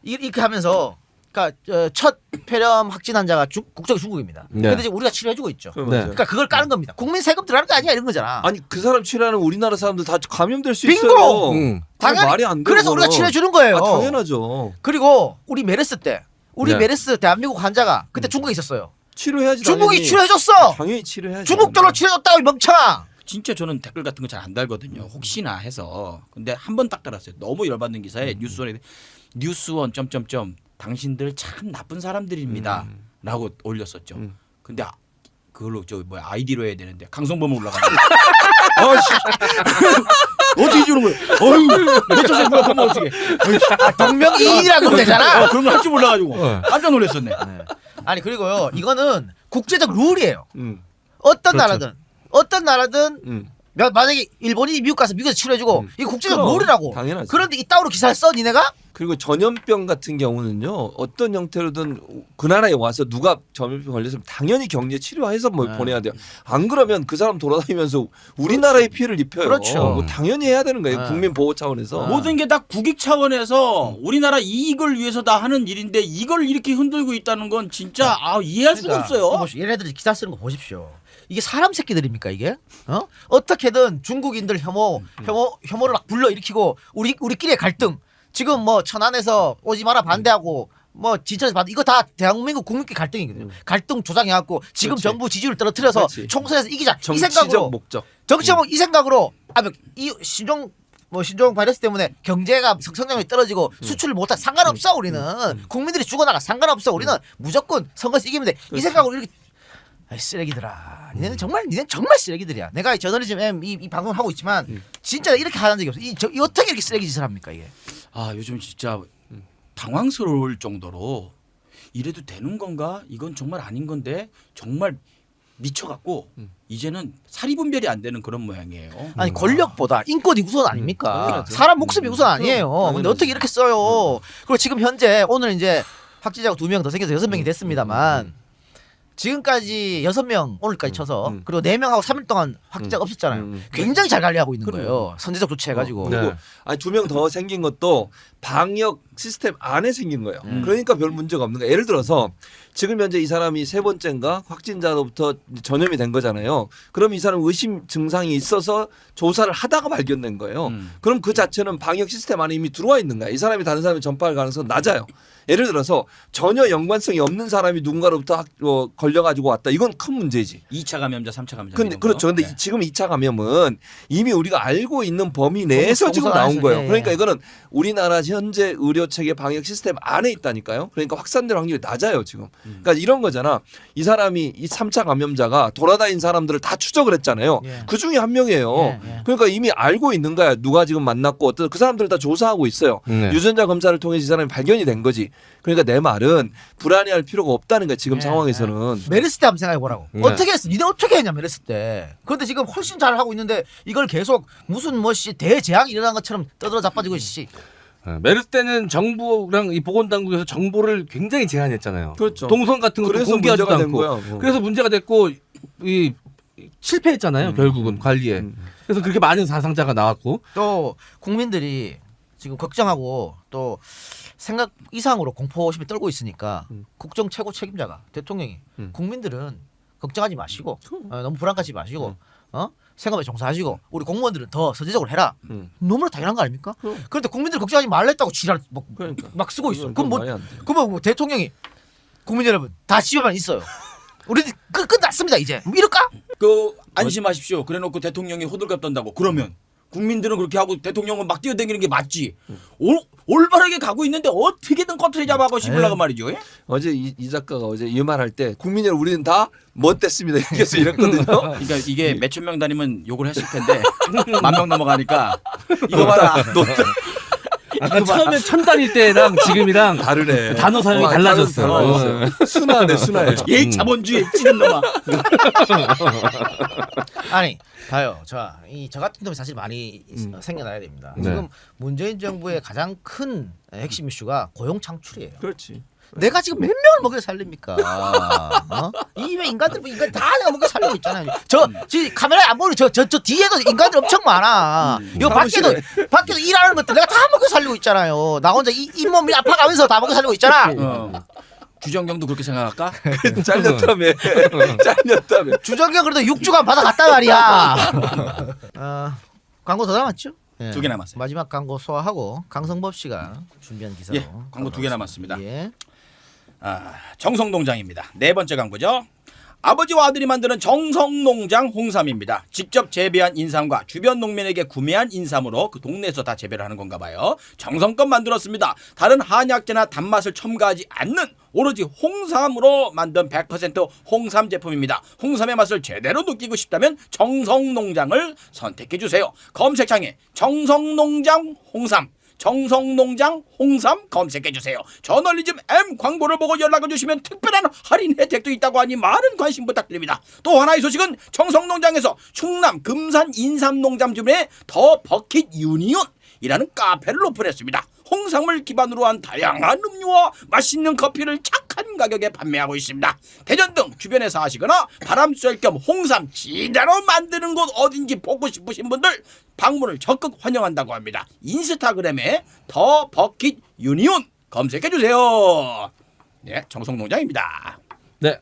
A: 이렇게 하면서 그러니까 첫 폐렴 확진 환자가 국적이 중국입니다.
C: 네.
A: 근데 지금 우리가 치료해주고 있죠.
D: 그럼
C: 네.
D: 맞아요.
A: 그러니까 그걸 까는 겁니다. 국민 세금 들어가는 거 아니야 이런 거잖아.
D: 아니 그 사람 치료하는 우리나라 사람들 다 감염될 수
A: 빙고!
D: 있어요.
A: 당연히
D: 말이 안 돼.
A: 그래서 우리가 치료해주는 거예요.
D: 당연하죠.
A: 그리고 우리 메르스 때 우리
C: 네.
A: 메르스 대한민국 환자가 그때 중국에 있었어요.
D: 치료해야지.
A: 중국이
D: 당연히.
A: 치료해줬어.
D: 당연히 치료해야지.
A: 중국 돈으로 치료해줬다고 이 멍청아.
B: 진짜 저는 댓글 같은 거 잘 안 달거든요. 혹시나 해서. 근데 한 번 딱 달았어요. 너무 열받는 기사에 뉴스원 점점점 당신들 참 나쁜 사람들입니다. 라고 올렸었죠. 근데 그걸로 아이디로 해야 되는데 강성범은 올라가는 어떻게 주는 거야? 어휴, 몇천 생 보면 어떻게?
A: 동명이인이라 그러면 되잖아.
B: 그런 걸 할 줄 몰라가지고 깜짝 놀랐었네.
A: 아니 그리고요 이거는 국제적 룰이에요.
C: 그렇죠.
A: 어떤 나라든
D: 음.
A: 만약에 일본이 미국 가서 미국에서 치료해주고 이거 국제적
D: 그럼,
A: 룰이라고.
D: 당연하지.
A: 그런데 이따위로 기사를 써 니네가?
D: 그리고 전염병 같은 경우는요 어떤 형태로든 그 나라에 와서 누가 전염병 걸렸으면 당연히 격리 치료해서 보내야 돼요. 안 그러면 그 사람 돌아다니면서 우리나라에 피해를 입혀요.
A: 그렇죠.
D: 뭐 당연히 해야 되는 거예요.
A: 네.
D: 국민 보호 차원에서.
B: 모든 게 다 국익 차원에서 우리나라 이익을 위해서 다 하는 일인데 이걸 이렇게 흔들고 있다는 건 진짜 이해할 수가 없어요.
A: 얘네들이 기사 쓰는 거 보십시오. 이게 사람 새끼들입니까 이게? 어떻게든 중국인들 혐오를 막 불러일으키고 우리끼리의 갈등. 지금 뭐 천안에서 오지 마라 반대하고 뭐 진천에서 반대 이거 다 대한민국 국민끼리 갈등이거든요. 갈등 조장해갖고 지금
D: 그렇지.
A: 정부 지지율 떨어뜨려서
D: 그렇지.
A: 총선에서 이기자 이
D: 정치적
A: 생각으로
D: 목적.
A: 정치적 이 생각으로 이 신종 바이러스 때문에 경제가 성장률이 떨어지고 수출을 못하 상관없어 우리는 국민들이 죽어나가 상관없어 우리는 무조건 선거에서 이기면 돼 이 생각으로 이렇게 아이 쓰레기들아 니네는 정말 쓰레기들이야. 내가 저널리즘 M 이 방송을 하고 있지만 진짜 이렇게 하는 적이 없어. 이 어떻게 이렇게 쓰레기 짓을 합니까 이게?
B: 요즘 진짜 당황스러울 정도로 이래도 되는 건가? 이건 정말 아닌 건데 정말 미쳐갖고 이제는 사리분별이 안 되는 그런 모양이에요.
A: 아니 권력보다 인권이 우선 아닙니까?
D: 당연하죠.
A: 사람 목숨이 우선 아니에요. 근데
D: 당연하죠.
A: 어떻게 이렇게 써요? 그리고 지금 현재 오늘 이제 확진자가 2명 더 생겨서 6명이 됐습니다만 지금까지 6명 오늘까지 쳐서 그리고 4명하고 3일 동안 확진자가 없었잖아요. 굉장히 잘 관리하고 있는 거예요. 선제적 조치해가지고.
C: 네.
D: 그리고 아니 2명 더 생긴 것도 방역 시스템 안에 생긴 거예요. 그러니까 별 문제가 없는 거예요. 예를 들어서 지금 현재 이 사람이 3번째인가 확진자로부터 전염이 된 거잖아요. 그럼 이 사람 의심 증상이 있어서 조사를 하다가 발견된 거예요. 그럼 그 자체는 방역 시스템 안에 이미 들어와 있는 거야. 이 사람이 다른 사람이 전파할 가능성은 낮아요. 예를 들어서 전혀 연관성이 없는 사람이 누군가로부터 걸려가지고 왔다. 이건 큰 문제지.
B: 2차 감염자, 3차 감염자.
D: 근데 그렇죠. 근데 지금 2차 감염은 이미 우리가 알고 있는 범위 내에서 지금 나온 거예요. 그러니까 이거는 우리나라 현재 의료 체계 방역 시스템 안에 있다니까요. 그러니까 확산될 확률이 낮아요 지금. 그러니까 이런 거잖아. 이 사람이 이 3차 감염자가 돌아다닌 사람들을 다 추적을 했잖아요.
A: 예.
D: 그 중에 한 명이에요.
A: 예.
D: 그러니까 이미 알고 있는 거야. 누가 지금 만났고 어떤 그 사람들 다 조사하고 있어요.
C: 네.
D: 유전자 검사를 통해 이 사람이 발견이 된 거지. 그러니까 내 말은 불안해할 필요가 없다는 거야 지금
A: 예.
D: 상황에서는.
A: 메르스 때 한번 생각해 보라고.
C: 네.
A: 어떻게 했어? 니네 어떻게 했냐 메르스 때. 그런데 지금 훨씬 잘 하고 있는데 이걸 계속 무슨 뭐씨 대재앙이 일어난 것처럼 떠들어 자빠지고 씨.
C: 메르스 때는 정부랑 이 보건당국에서 정보를 굉장히 제한했잖아요.
D: 그렇죠.
C: 동선 같은 것도
D: 그래서
C: 공개하지도
D: 문제가 된
C: 않고.
D: 거야. 뭐.
C: 그래서 문제가 됐고 이 실패했잖아요. 결국은 관리에. 그래서 그렇게 많은 사상자가 나왔고.
A: 또 국민들이 지금 걱정하고 또 생각 이상으로 공포심에 떨고 있으니까 국정 최고 책임자가 대통령이 국민들은 걱정하지 마시고 너무 불안 갖지 마시고 생업에 종사하시고 우리 공무원들은 더 선제적으로 해라. 너무나 당연한 거 아닙니까? 그런데 국민들 걱정하지 말랬다고 지랄
D: 그러니까.
A: 막 쓰고 있어.
D: 그건
A: 그럼
D: 말이 안 돼.
A: 그러면 뭐 대통령이 국민 여러분 다 집에만 있어요. 우리 끝났습니다 이제. 뭐 이럴까?
B: 그 안심하십시오. 그래놓고 대통령이 호들갑 떤다고 그러면 국민들은 그렇게 하고 대통령은 막 뛰어다니는 게 맞지. 올바르게 가고 있는데 어떻게든 꼬투리 잡아가고 싶으려고 말이죠. 예?
D: 어제 이 작가가 어제 이 말할 때 국민 여러분 우리는 다 멋됐습니다. 얘기해서 이랬거든요.
B: 그러니까 이게 몇천 명 다니면 욕을 했을 텐데 10,000명 넘어가니까 이거 봐라.
C: 아까 처음에 천단일 때랑 지금이랑
D: 다르네.
C: 단어 사용이 달라졌어요.
D: 순하네 순해.
B: 얘 자본주의 찌는 놈아.
A: 아니 봐요. 저 같은 놈이 사실 많이 생겨나야 됩니다.
C: 네.
A: 지금 문재인 정부의 가장 큰 핵심 이슈가 고용 창출이에요.
D: 그렇지.
A: 내가 지금 몇 명을 먹여 살립니까? 이왜 인간들 다 내가 먹여 살리고 있잖아요. 지금 카메라에 안 보이는 저 뒤에도 인간들 엄청 많아. 이거 밖에도 일하는 것들 내가 다 먹여 살리고 있잖아요. 나 혼자 잇몸이 아파가면서 다 먹여 살리고 있잖아.
B: 주정경도 그렇게 생각할까?
D: 잘렸다며. 잘렸다며.
A: 주정경 그래도 6주간 받아갔단 말이야. 광고 더 남았죠? 예.
B: 2개 남았어요.
A: 마지막 광고 소화하고 강성법 씨가 준비한 기사로.
B: 예, 광고 2개 남았습니다.
A: 예.
B: 정성농장입니다. 네 번째 광고죠. 아버지와 아들이 만드는 정성농장 홍삼입니다. 직접 재배한 인삼과 주변 농민에게 구매한 인삼으로 그 동네에서 다 재배를 하는 건가 봐요. 정성껏 만들었습니다. 다른 한약재나 단맛을 첨가하지 않는 오로지 홍삼으로 만든 100% 홍삼 제품입니다. 홍삼의 맛을 제대로 느끼고 싶다면 정성농장을 선택해주세요. 검색창에 정성농장 홍삼 정성농장 홍삼 검색해주세요. 저널리즘 M 광고를 보고 연락을 주시면 특별한 할인 혜택도 있다고 하니 많은 관심 부탁드립니다. 또 하나의 소식은 정성농장에서 충남 금산 인삼농장 주변에 더 버킷 유니온이라는 카페를 오픈했습니다. 홍삼을 기반으로 한 다양한 음료와 맛있는 커피를 착한 가격에 판매하고 있습니다. 대전 등 주변에 사시거나 바람 쐴 겸 홍삼 지대로 만드는 곳 어딘지 보고 싶으신 분들 방문을 적극 환영한다고 합니다. 인스타그램에 더 버킷 유니온 검색해주세요. 네, 정성농장입니다.
C: 네.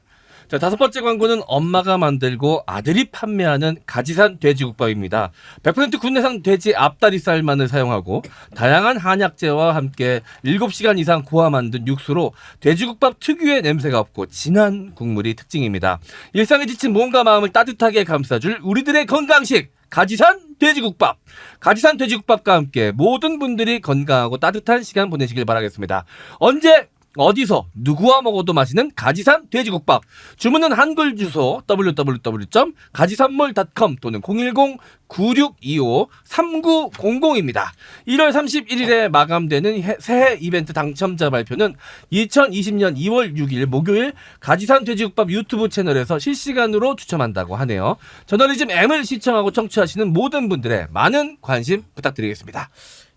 C: 자, 5번째 광고는 엄마가 만들고 아들이 판매하는 가지산 돼지국밥입니다. 100% 국내산 돼지 앞다리살만을 사용하고 다양한 한약재와 함께 7시간 이상 고아 만든 육수로 돼지국밥 특유의 냄새가 없고 진한 국물이 특징입니다. 일상에 지친 몸과 마음을 따뜻하게 감싸줄 우리들의 건강식 가지산 돼지국밥. 가지산 돼지국밥과 함께 모든 분들이 건강하고 따뜻한 시간 보내시길 바라겠습니다. 언제 어디서 누구와 먹어도 맛있는 가지산 돼지국밥. 주문은 한글 주소 www.가지산몰.com 또는 010-9625-3900입니다. 1월 31일에 마감되는 새해 이벤트 당첨자 발표는 2020년 2월 6일 목요일 가지산 돼지국밥 유튜브 채널에서 실시간으로 추첨한다고 하네요. 저널리즘 M을 시청하고 청취하시는 모든 분들의 많은 관심 부탁드리겠습니다.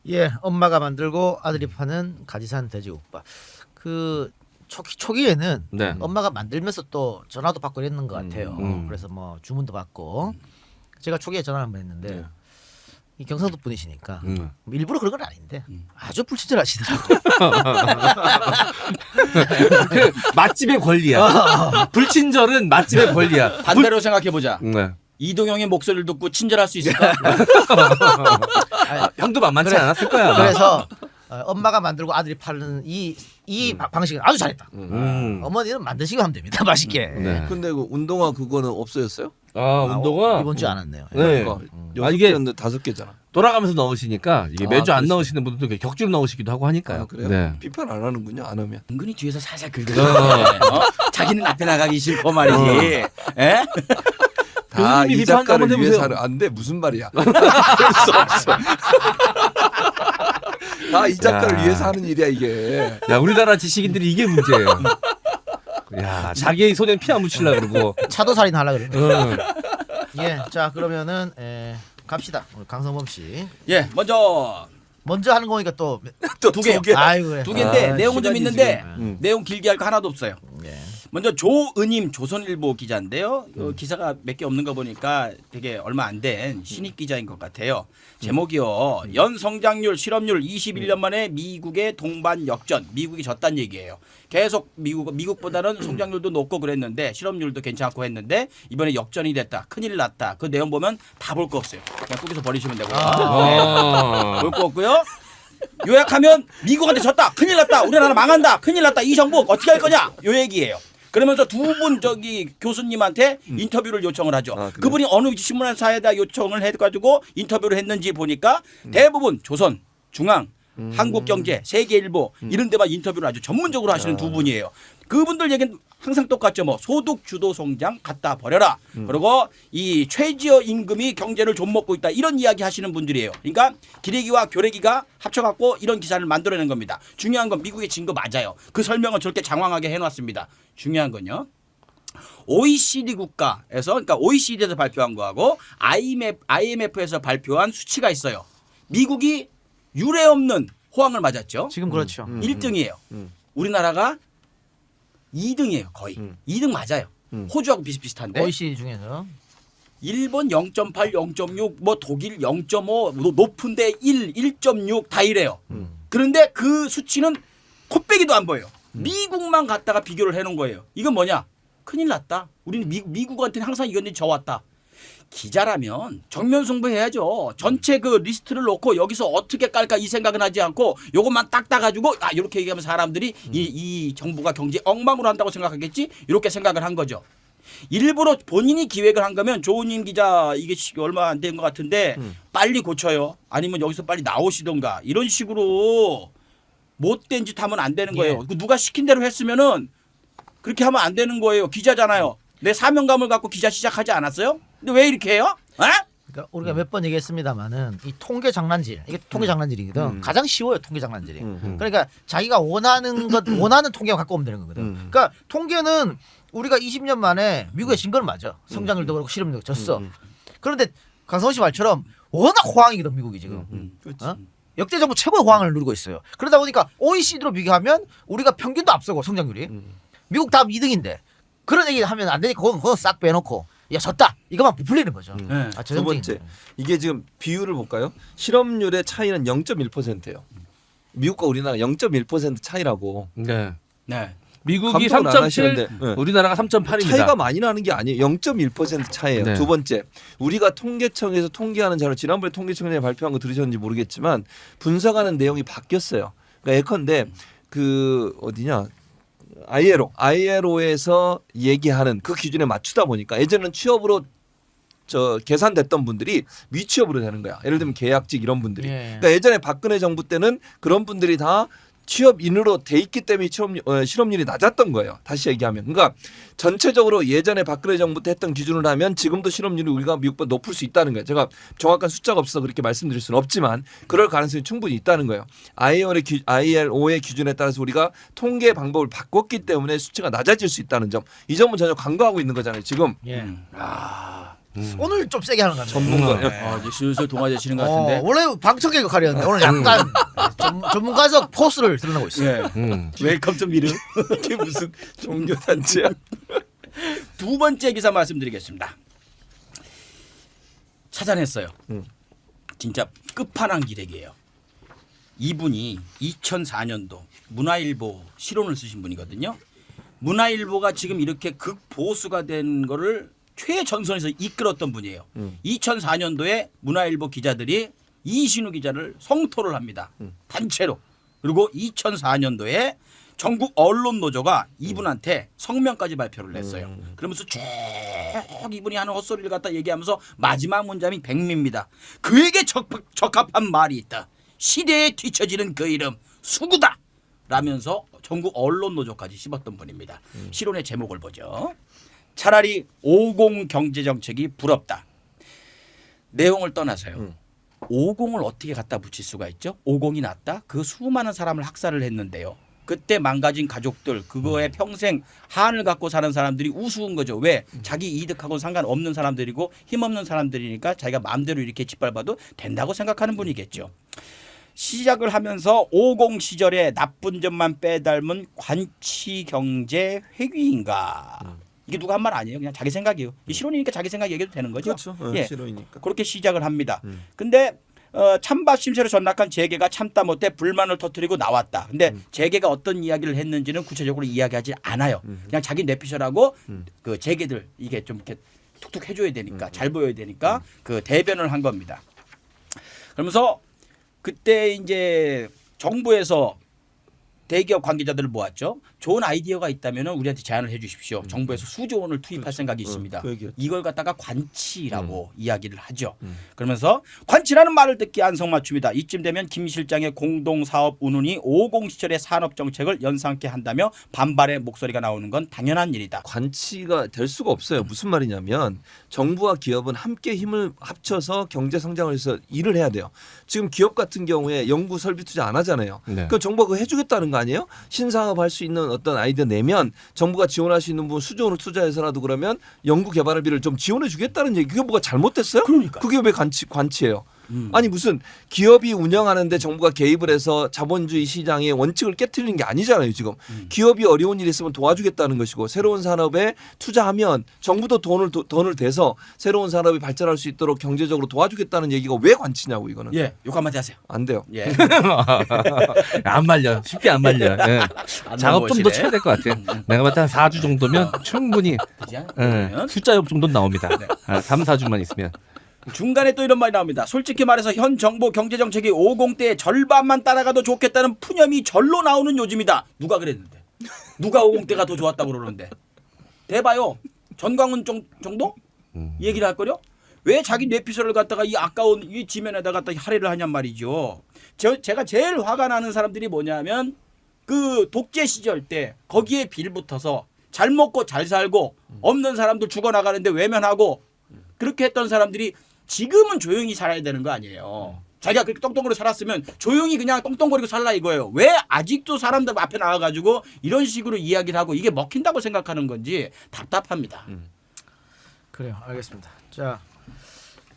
A: 예, 엄마가 만들고 아들이 파는 가지산 돼지국밥. 그 초기에는
C: 네.
A: 엄마가 만들면서 또 전화도 받고 이랬는 것 같아요. 그래서 뭐 주문도 받고 제가 초기에 전화를 한번 했는데 이 경상도 분이시니까 일부러 그런 건 아닌데 아주 불친절하시더라고요.
C: 그 맛집의 권리야. 불친절은 맛집의 권리야.
B: 반대로 생각해보자.
C: 네.
B: 이동형의 목소리를 듣고 친절할 수 있을까?
C: 형도 만만치 않았을 거야.
A: 그래서 엄마가 만들고 아들이 파는 이 방식은 아주 잘했다. 어머니는 만드시고 하면 됩니다. 맛있게.
C: 네.
D: 근데 그 운동화 그거는 없어졌어요?
C: 운동화
A: 이번 주에 안 왔네요.
C: 네.
D: 그러니까
C: 이게
D: 6개였는데 5개잖아.
C: 돌아가면서 넣으시니까 이게 매주 안
D: 그렇지.
C: 넣으시는 분들도 이렇게 격주로 넣으시기도 하고 하니까요.
D: 아, 그래요?
C: 네.
D: 비판 안 하는군요. 안 하면.
B: 은근히 뒤에서 살살 긁으시네. 자기는 앞에 나가기 싫고 말이지. 예?
D: 다
C: 교수님이
D: 이
C: 비판
D: 작가를
C: 한번
D: 위해서
C: 해보세요.
D: 안 돼. 무슨 말이야. 그럴 수 없어. 다 이 작가를
C: 야.
D: 위해서 하는 일이야 이게.
C: 야 우리나라 지식인들이 이게 문제예요. 야 자기의 손에 피 안 묻히려 그러고.
A: 차도 살인 하려 그러네.
C: 응.
A: 예, 자 그러면은 갑시다. 우리 강성범 씨
B: 예, 먼저
A: 먼저 하는 거니까 또
B: 두 개.
A: 아이고 그래.
B: 두 개인데
D: 아,
B: 내용은 좀
D: 시간이
B: 있는데
D: 지금.
B: 내용 길게 할 거 하나도 없어요.
A: 예.
B: 먼저 조은임 조선일보 기자인데요. 기사가 몇 개 없는 거 보니까 되게 얼마 안 된 신입 기자인 것 같아요. 제목이요. 연 성장률 실업률 21년 만에 미국의 동반 역전. 미국이 졌다는 얘기예요. 계속 미국보다는 성장률도 높고 그랬는데 실업률도 괜찮고 했는데 이번에 역전이 됐다. 큰일 났다. 그 내용 보면 다 볼 거 없어요. 그냥 거기서 버리시면 되고요. 볼 거 없고요. 요약하면 미국한테 졌다. 큰일 났다. 우리나라 망한다. 큰일 났다. 이 정부 어떻게 할 거냐? 요 얘기예요. 그러면서 두 분 저기 교수님한테 인터뷰를 요청을 하죠.
D: 아, 그래요?
B: 그분이 어느 신문사에다 요청을 해가지고 인터뷰를 했는지 보니까 대부분 조선, 중앙, 한국경제, 세계일보 이런 데만 인터뷰를 아주 전문적으로 하시는 두 분이에요. 그분들 얘기는 항상 똑같죠. 뭐 소득 주도 성장 갖다 버려라. 그리고 이 최저 임금이 경제를 좀 먹고 있다. 이런 이야기 하시는 분들이에요. 그러니까 기레기와 교레기가 합쳐갖고 이런 기사를 만들어낸 겁니다. 중요한 건 미국의 진 거 맞아요. 그 설명을 저렇게 장황하게 해놨습니다. 중요한 건요. OECD 국가에서 그러니까 OECD에서 발표한 거하고 IMF에서 발표한 수치가 있어요. 미국이 유례 없는 호황을 맞았죠.
A: 지금 그렇죠.
B: 1등이에요. 우리나라가 2등이에요. 거의. 2등 맞아요. 호주하고 비슷비슷한데.
A: OECD 중에서
B: 일본 0.8, 0.6, 뭐 독일 0.5, 높은데 1, 1.6 다 이래요. 그런데 그 수치는 코빼기도 안 보여요. 미국만 갖다가 비교를 해놓은 거예요. 이건 뭐냐? 큰일 났다. 우리는 미국한테는 항상 이건 져왔다. 기자라면 정면 승부해야죠. 전체 그 리스트를 놓고 여기서 어떻게 깔까 이 생각은 하지 않고 요것만 딱 따가지고 이렇게 얘기하면 사람들이 이 정부가 경제 엉망으로 한다고 생각하겠지? 이렇게 생각을 한 거죠. 일부러 본인이 기획을 한 거면 조은임 기자 이게 얼마 안 된 것 같은데 빨리 고쳐요. 아니면 여기서 빨리 나오시던가 이런 식으로 못된 짓 하면 안 되는 거예요.
A: 예.
B: 누가 시킨 대로 했으면은 그렇게 하면 안 되는 거예요. 기자잖아요. 내 사명감을 갖고 기자 시작하지 않았어요? 근데 왜 이렇게 해요?
A: 그러니까 우리가 몇 번 얘기했습니다만은 이 통계 장난질 이게 통계 장난질이거든. 가장 쉬워요 통계 장난질이. 그러니까 자기가 원하는 통계만 갖고 오면 되는 거거든. 그러니까 통계는 우리가 20년 만에 미국의 진 건 맞아. 성장률도 그렇고 실업률도 졌어. 그런데 강성호 씨 말처럼 워낙 호황이거든 미국이 지금. 어? 역대 정부 최고의 호황을 누리고 있어요. 그러다 보니까 OECD로 비교하면 우리가 평균도 앞서고 성장률이 미국 다음 2등인데 그런 얘기 하면 안 되니까 그거 싹 빼놓고 야 졌다 이것만 부풀리는 거죠.
B: 네.
D: 두 번째 이게 지금 비율을 볼까요? 실업률의 차이는 0.1%예요. 미국과 우리나라 0.1% 차이라고.
C: 네.
B: 네.
C: 미국이
D: 감독은 안
C: 3.7,
D: 하시는데, 네.
C: 우리나라가 3.8입니다.
D: 차이가 많이 나는 게 아니에요. 0.1% 차이예요.
C: 네.
D: 두 번째, 우리가 통계청에서 통계하는 자료 지난번에 통계청장이 발표한 거 들으셨는지 모르겠지만 분석하는 내용이 바뀌었어요. 그러니까 예컨대 그 어디냐 ILO에서 얘기하는 그 기준에 맞추다 보니까 예전에는 취업으로 계산됐던 분들이 미취업으로 되는 거야. 예를 들면 계약직 이런 분들이.
A: 예.
D: 그러니까 예전에 박근혜 정부 때는 그런 분들이 다 취업인으로 돼 있기 때문에 실업률이 낮았던 거예요. 다시 얘기하면. 그러니까 전체적으로 예전에 박근혜 정부 때 했던 기준으로 하면 지금도 실업률이 우리가 미국보다 높을 수 있다는 거예요. 제가 정확한 숫자가 없어서 그렇게 말씀드릴 수는 없지만 그럴 가능성이 충분히 있다는 거예요. ILO의 기준에 따라서 우리가 통계 방법을 바꿨기 때문에 수치가 낮아질 수 있다는 점. 이 점은 전혀 간과하고 있는 거잖아요. 지금.
A: 예. 오늘 좀 세게 하는 것 같네.
D: 전문가.
B: 이제 슬슬 동화되시는 것 같은데.
A: 원래 방청객 역할이었는데 오늘 약간 전문가적 포스를 드러내고 있어요.
B: 네. 웰컴 투 미르.
D: 이게 무슨 종교 단체야?
B: 두 번째 기사 말씀드리겠습니다. 찾아냈어요. 진짜 끝판왕 기획이에요. 이분이 2004년도 문화일보 실론을 쓰신 분이거든요. 문화일보가 지금 이렇게 극보수가 된 거를 최전선에서 이끌었던 분이에요. 2004년도에 문화일보 기자들이 이신우 기자를 성토를 합니다. 단체로. 그리고 2004년도에 전국 언론 노조가 이분한테 성명까지 발표를 했어요. 그러면서 쭉 이분이 하는 헛소리를 갖다 얘기하면서 마지막 문장이 백미입니다. 그에게 적합한 말이 있다. 시대에 뒤처지는 그 이름 수구다. 라면서 전국 언론 노조까지 씹었던 분입니다. 실론의 제목을 보죠. 차라리 50 경제 정책이 부럽다. 내용을 떠나서요. 50을 어떻게 갖다 붙일 수가 있죠? 50이 났다. 그 수많은 사람을 학살을 했는데요. 그때 망가진 가족들 그거에 평생 한을 갖고 사는 사람들이 우스운 거죠. 왜? 자기 이득하고 상관없는 사람들이고 힘없는 사람들이니까 자기가 마음대로 이렇게 짓밟아도 된다고 생각하는 분이겠죠. 시작을 하면서 50 시절에 나쁜 점만 빼닮은 관치 경제 회귀인가. 이게 누가 한 말 아니에요. 그냥 자기 생각이에요. 이 실론이니까 자기 생각 얘기해도 되는 거죠.
D: 그렇죠.
B: 예.
D: 실론이니까.
B: 그렇게 시작을 합니다. 근데 찬밥 심세로 전락한 재계가 참다 못해 불만을 터뜨리고 나왔다. 근데 재계가 어떤 이야기를 했는지는 구체적으로 이야기하지 않아요. 그냥 자기 뇌피셜하고 그 재계들 이게 좀 이렇게 툭툭 해줘야 되니까 잘 보여야 되니까 그 대변을 한 겁니다. 그러면서 그때 이제 정부에서 대기업 관계자들을 모았죠. 좋은 아이디어가 있다면 우리한테 제안을 해 주십시오. 정부에서 수조 원을 투입할 생각이 있습니다.
D: 그 얘기였죠.
B: 이걸 갖다가 관치라고 이야기를 하죠. 그러면서 관치라는 말을 듣기 안성맞춤이다. 이쯤 되면 김 실장의 공동사업 운운이 50 시절의 산업정책을 연상케 한다며 반발의 목소리가 나오는 건 당연한 일이다.
D: 관치가 될 수가 없어요. 무슨 말이냐면 정부와 기업은 함께 힘을 합쳐서 경제 성장을 위해서 일을 해야 돼요. 지금 기업 같은 경우에 연구 설비 투자 안 하잖아요.
F: 네.
D: 그 정부가 그거 해주겠다는 거 아니에요? 신사업 할 수 있는 어떤 아이디어 내면 정부가 지원할 수 있는 부분 수조 원을 투자해서라도 그러면 연구 개발비를 좀 지원해 주겠다는 얘기. 그게 뭐가 잘못됐어요?
B: 그러니까요.
D: 그게 왜 관치예요? 아니 무슨 기업이 운영하는데 정부가 개입을 해서 자본주의 시장의 원칙을 깨트리는 게 아니잖아요. 지금 기업이 어려운 일이 있으면 도와주겠다는 것이고 새로운 산업에 투자하면 정부도 돈을 대서 새로운 산업이 발전할 수 있도록 경제적으로 도와주겠다는 얘기가 왜 관치냐고 이거는.
B: 예, 욕 한마디 하세요.
D: 안 돼요.
B: 예.
F: 안 말려. 쉽게 안 말려. 예.
B: 안
F: 작업 좀 더
B: 넘어오시네.
F: 쳐야 될 것 같아요. 내가 봤을 때 한 4주 정도면 충분히
B: 그죠?
F: 예,
B: 그러면
F: 숫자 옆 정도는 나옵니다. 3, 4주만 있으면.
B: 중간에 또 이런 말이 나옵니다. 솔직히 말해서 현 정부 경제정책이 50대의 절반만 따라가도 좋겠다는 푸념이 절로 나오는 요즘이다. 누가 그랬는데? 누가 50대가 더 좋았다고 그러는데? 대봐요. 전광훈 정도? 얘기를 할 거요? 왜 자기 뇌피셜을 갖다가 이 아까운 이 지면에다 갖다 할애를 하냔 말이죠. 제가 제일 화가 나는 사람들이 뭐냐면 그 독재 시절 때 거기에 빌붙어서 잘 먹고 잘 살고 없는 사람들 죽어나가는데 외면하고 그렇게 했던 사람들이 지금은 조용히 살아야 되는 거 아니에요. 자기가 그렇게 똥똥거리고 살았으면 조용히 그냥 똥똥거리고 살라 이거예요. 왜 아직도 사람들 앞에 나와가지고 이런 식으로 이야기를 하고 이게 먹힌다고 생각하는 건지 답답합니다.
A: 그래요. 알겠습니다. 자,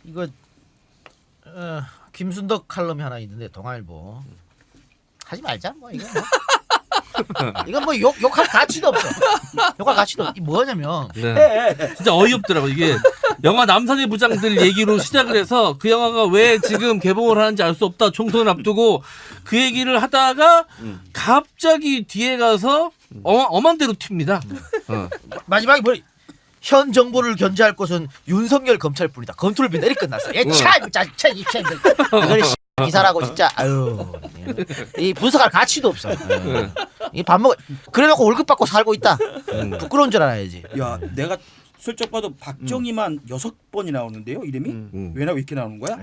A: 이거 김순덕 칼럼이 하나 있는데 동아일보 하지 말자 뭐 이거 뭐. 이건 뭐 욕할 가치도 없어. 욕할 가치도 없어. 이 뭐냐면
F: 네. 진짜 어이없더라고 이게 영화 남산의 부장들 얘기로 시작을 해서 그 영화가 왜 지금 개봉을 하는지 알 수 없다 총선을 앞두고 그 얘기를 하다가 갑자기 뒤에 가서 엄한 대로 튑니다.
A: 마지막에 뭐 현 정부를 견제할 것은 윤석열 검찰뿐이다. 검투를 빈다. 이렇게 끝났어. 이 기사라고 진짜 아유 이 분석할 가치도 없어. 이 밥 먹 그래놓고 월급 받고 살고 있다. 부끄러운 줄 알아야지.
B: 야, 내가 슬쩍 봐도 박정희만 6번이 나오는데요. 이름이? 왜 이렇게 나오는 거야?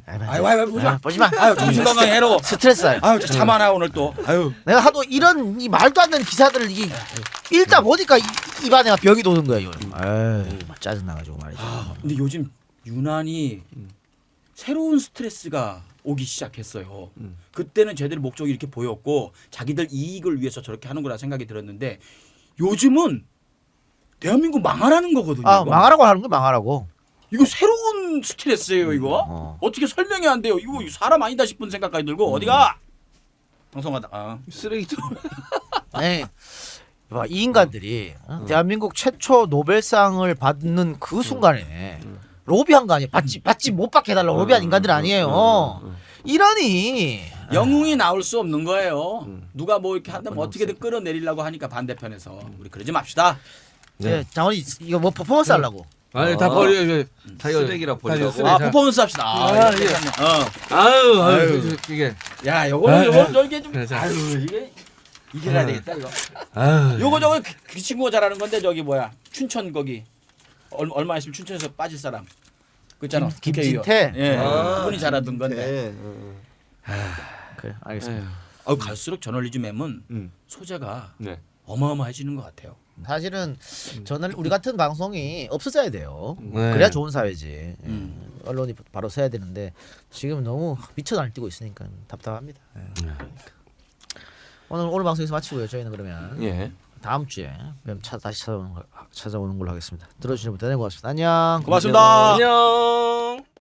B: 아유, 보지 마.
A: 보지 마.
B: 아유, 정신 건강 해로.
A: 스트레스.
B: 아유, 잠 안 와 오늘 또. 아유.
A: 내가 하도 이런 이 말도 안 되는 기사들을 읽다 보니까 입안에 병이 도는 거야. 이거. 아유, 짜증 나가지고 말이지.
B: 근데 요즘 유난히 새로운 스트레스가 오기 시작했어요. 그때는 제대로 목적이 이렇게 보였고 자기들 이익을 위해서 저렇게 하는 거라 생각이 들었는데 요즘은 대한민국 망하라는 거거든요.
A: 아,
B: 이거.
A: 망하라고 하는 거 망하라고.
B: 이거 새로운 스트레스예요, 이거. 어떻게 설명이 안 돼요? 이거 사람 아니다 싶은 생각까지 들고 어디가? 방송하다.
D: 쓰레기통.
A: 네. 봐, 이 인간들이 대한민국 최초 노벨상을 받는 그 순간에 로비한 거 아니에요? 받지 못 받게 해달라고 로비한 인간들 아니에요. 이러니
B: 영웅이 나올 수 없는 거예요. 누가 뭐 이렇게 한다면 어떻게든 끌어내리려고 하니까 반대편에서 우리 그러지 맙시다.
A: 네. 장원이 이거 뭐 퍼포먼스 하려고.
F: 아니 다 버려 이거
D: 쓰레기라 버리라고.
F: 쓰레기.
B: 아, 퍼포먼스 합시다.
F: 아유 이게
B: 야, 요거는 이게 좀
F: 자.
B: 아유, 이게 이겨야 되겠다 이거.
F: 아유.
B: 요거 저거 그 친구가 잘하는 건데 저기 뭐야 춘천 거기 얼마 있으면 춘천에서 빠질 사람 그 있잖아.
A: 김진태?
B: 예,
D: 아,
B: 그분이 잘하던 건데.
D: 네.
A: 그래 알겠습니다.
B: 갈수록 저널리즘 M은 소재가
D: 네.
B: 어마어마해지는 것 같아요.
A: 사실은 저는 우리 같은 방송이 없어져야 돼요.
F: 네.
A: 그래야 좋은 사회지. 언론이 바로 서야 되는데 지금 너무 미쳐 날뛰고 있으니까 답답합니다. 오늘 방송에서 마치고요. 저희는 그러면
D: 예.
A: 다음 주에 다시 찾아오는 걸로 하겠습니다. 들어주시는 분들 고맙습니다. 안녕.
B: 고맙습니다.
F: 안녕.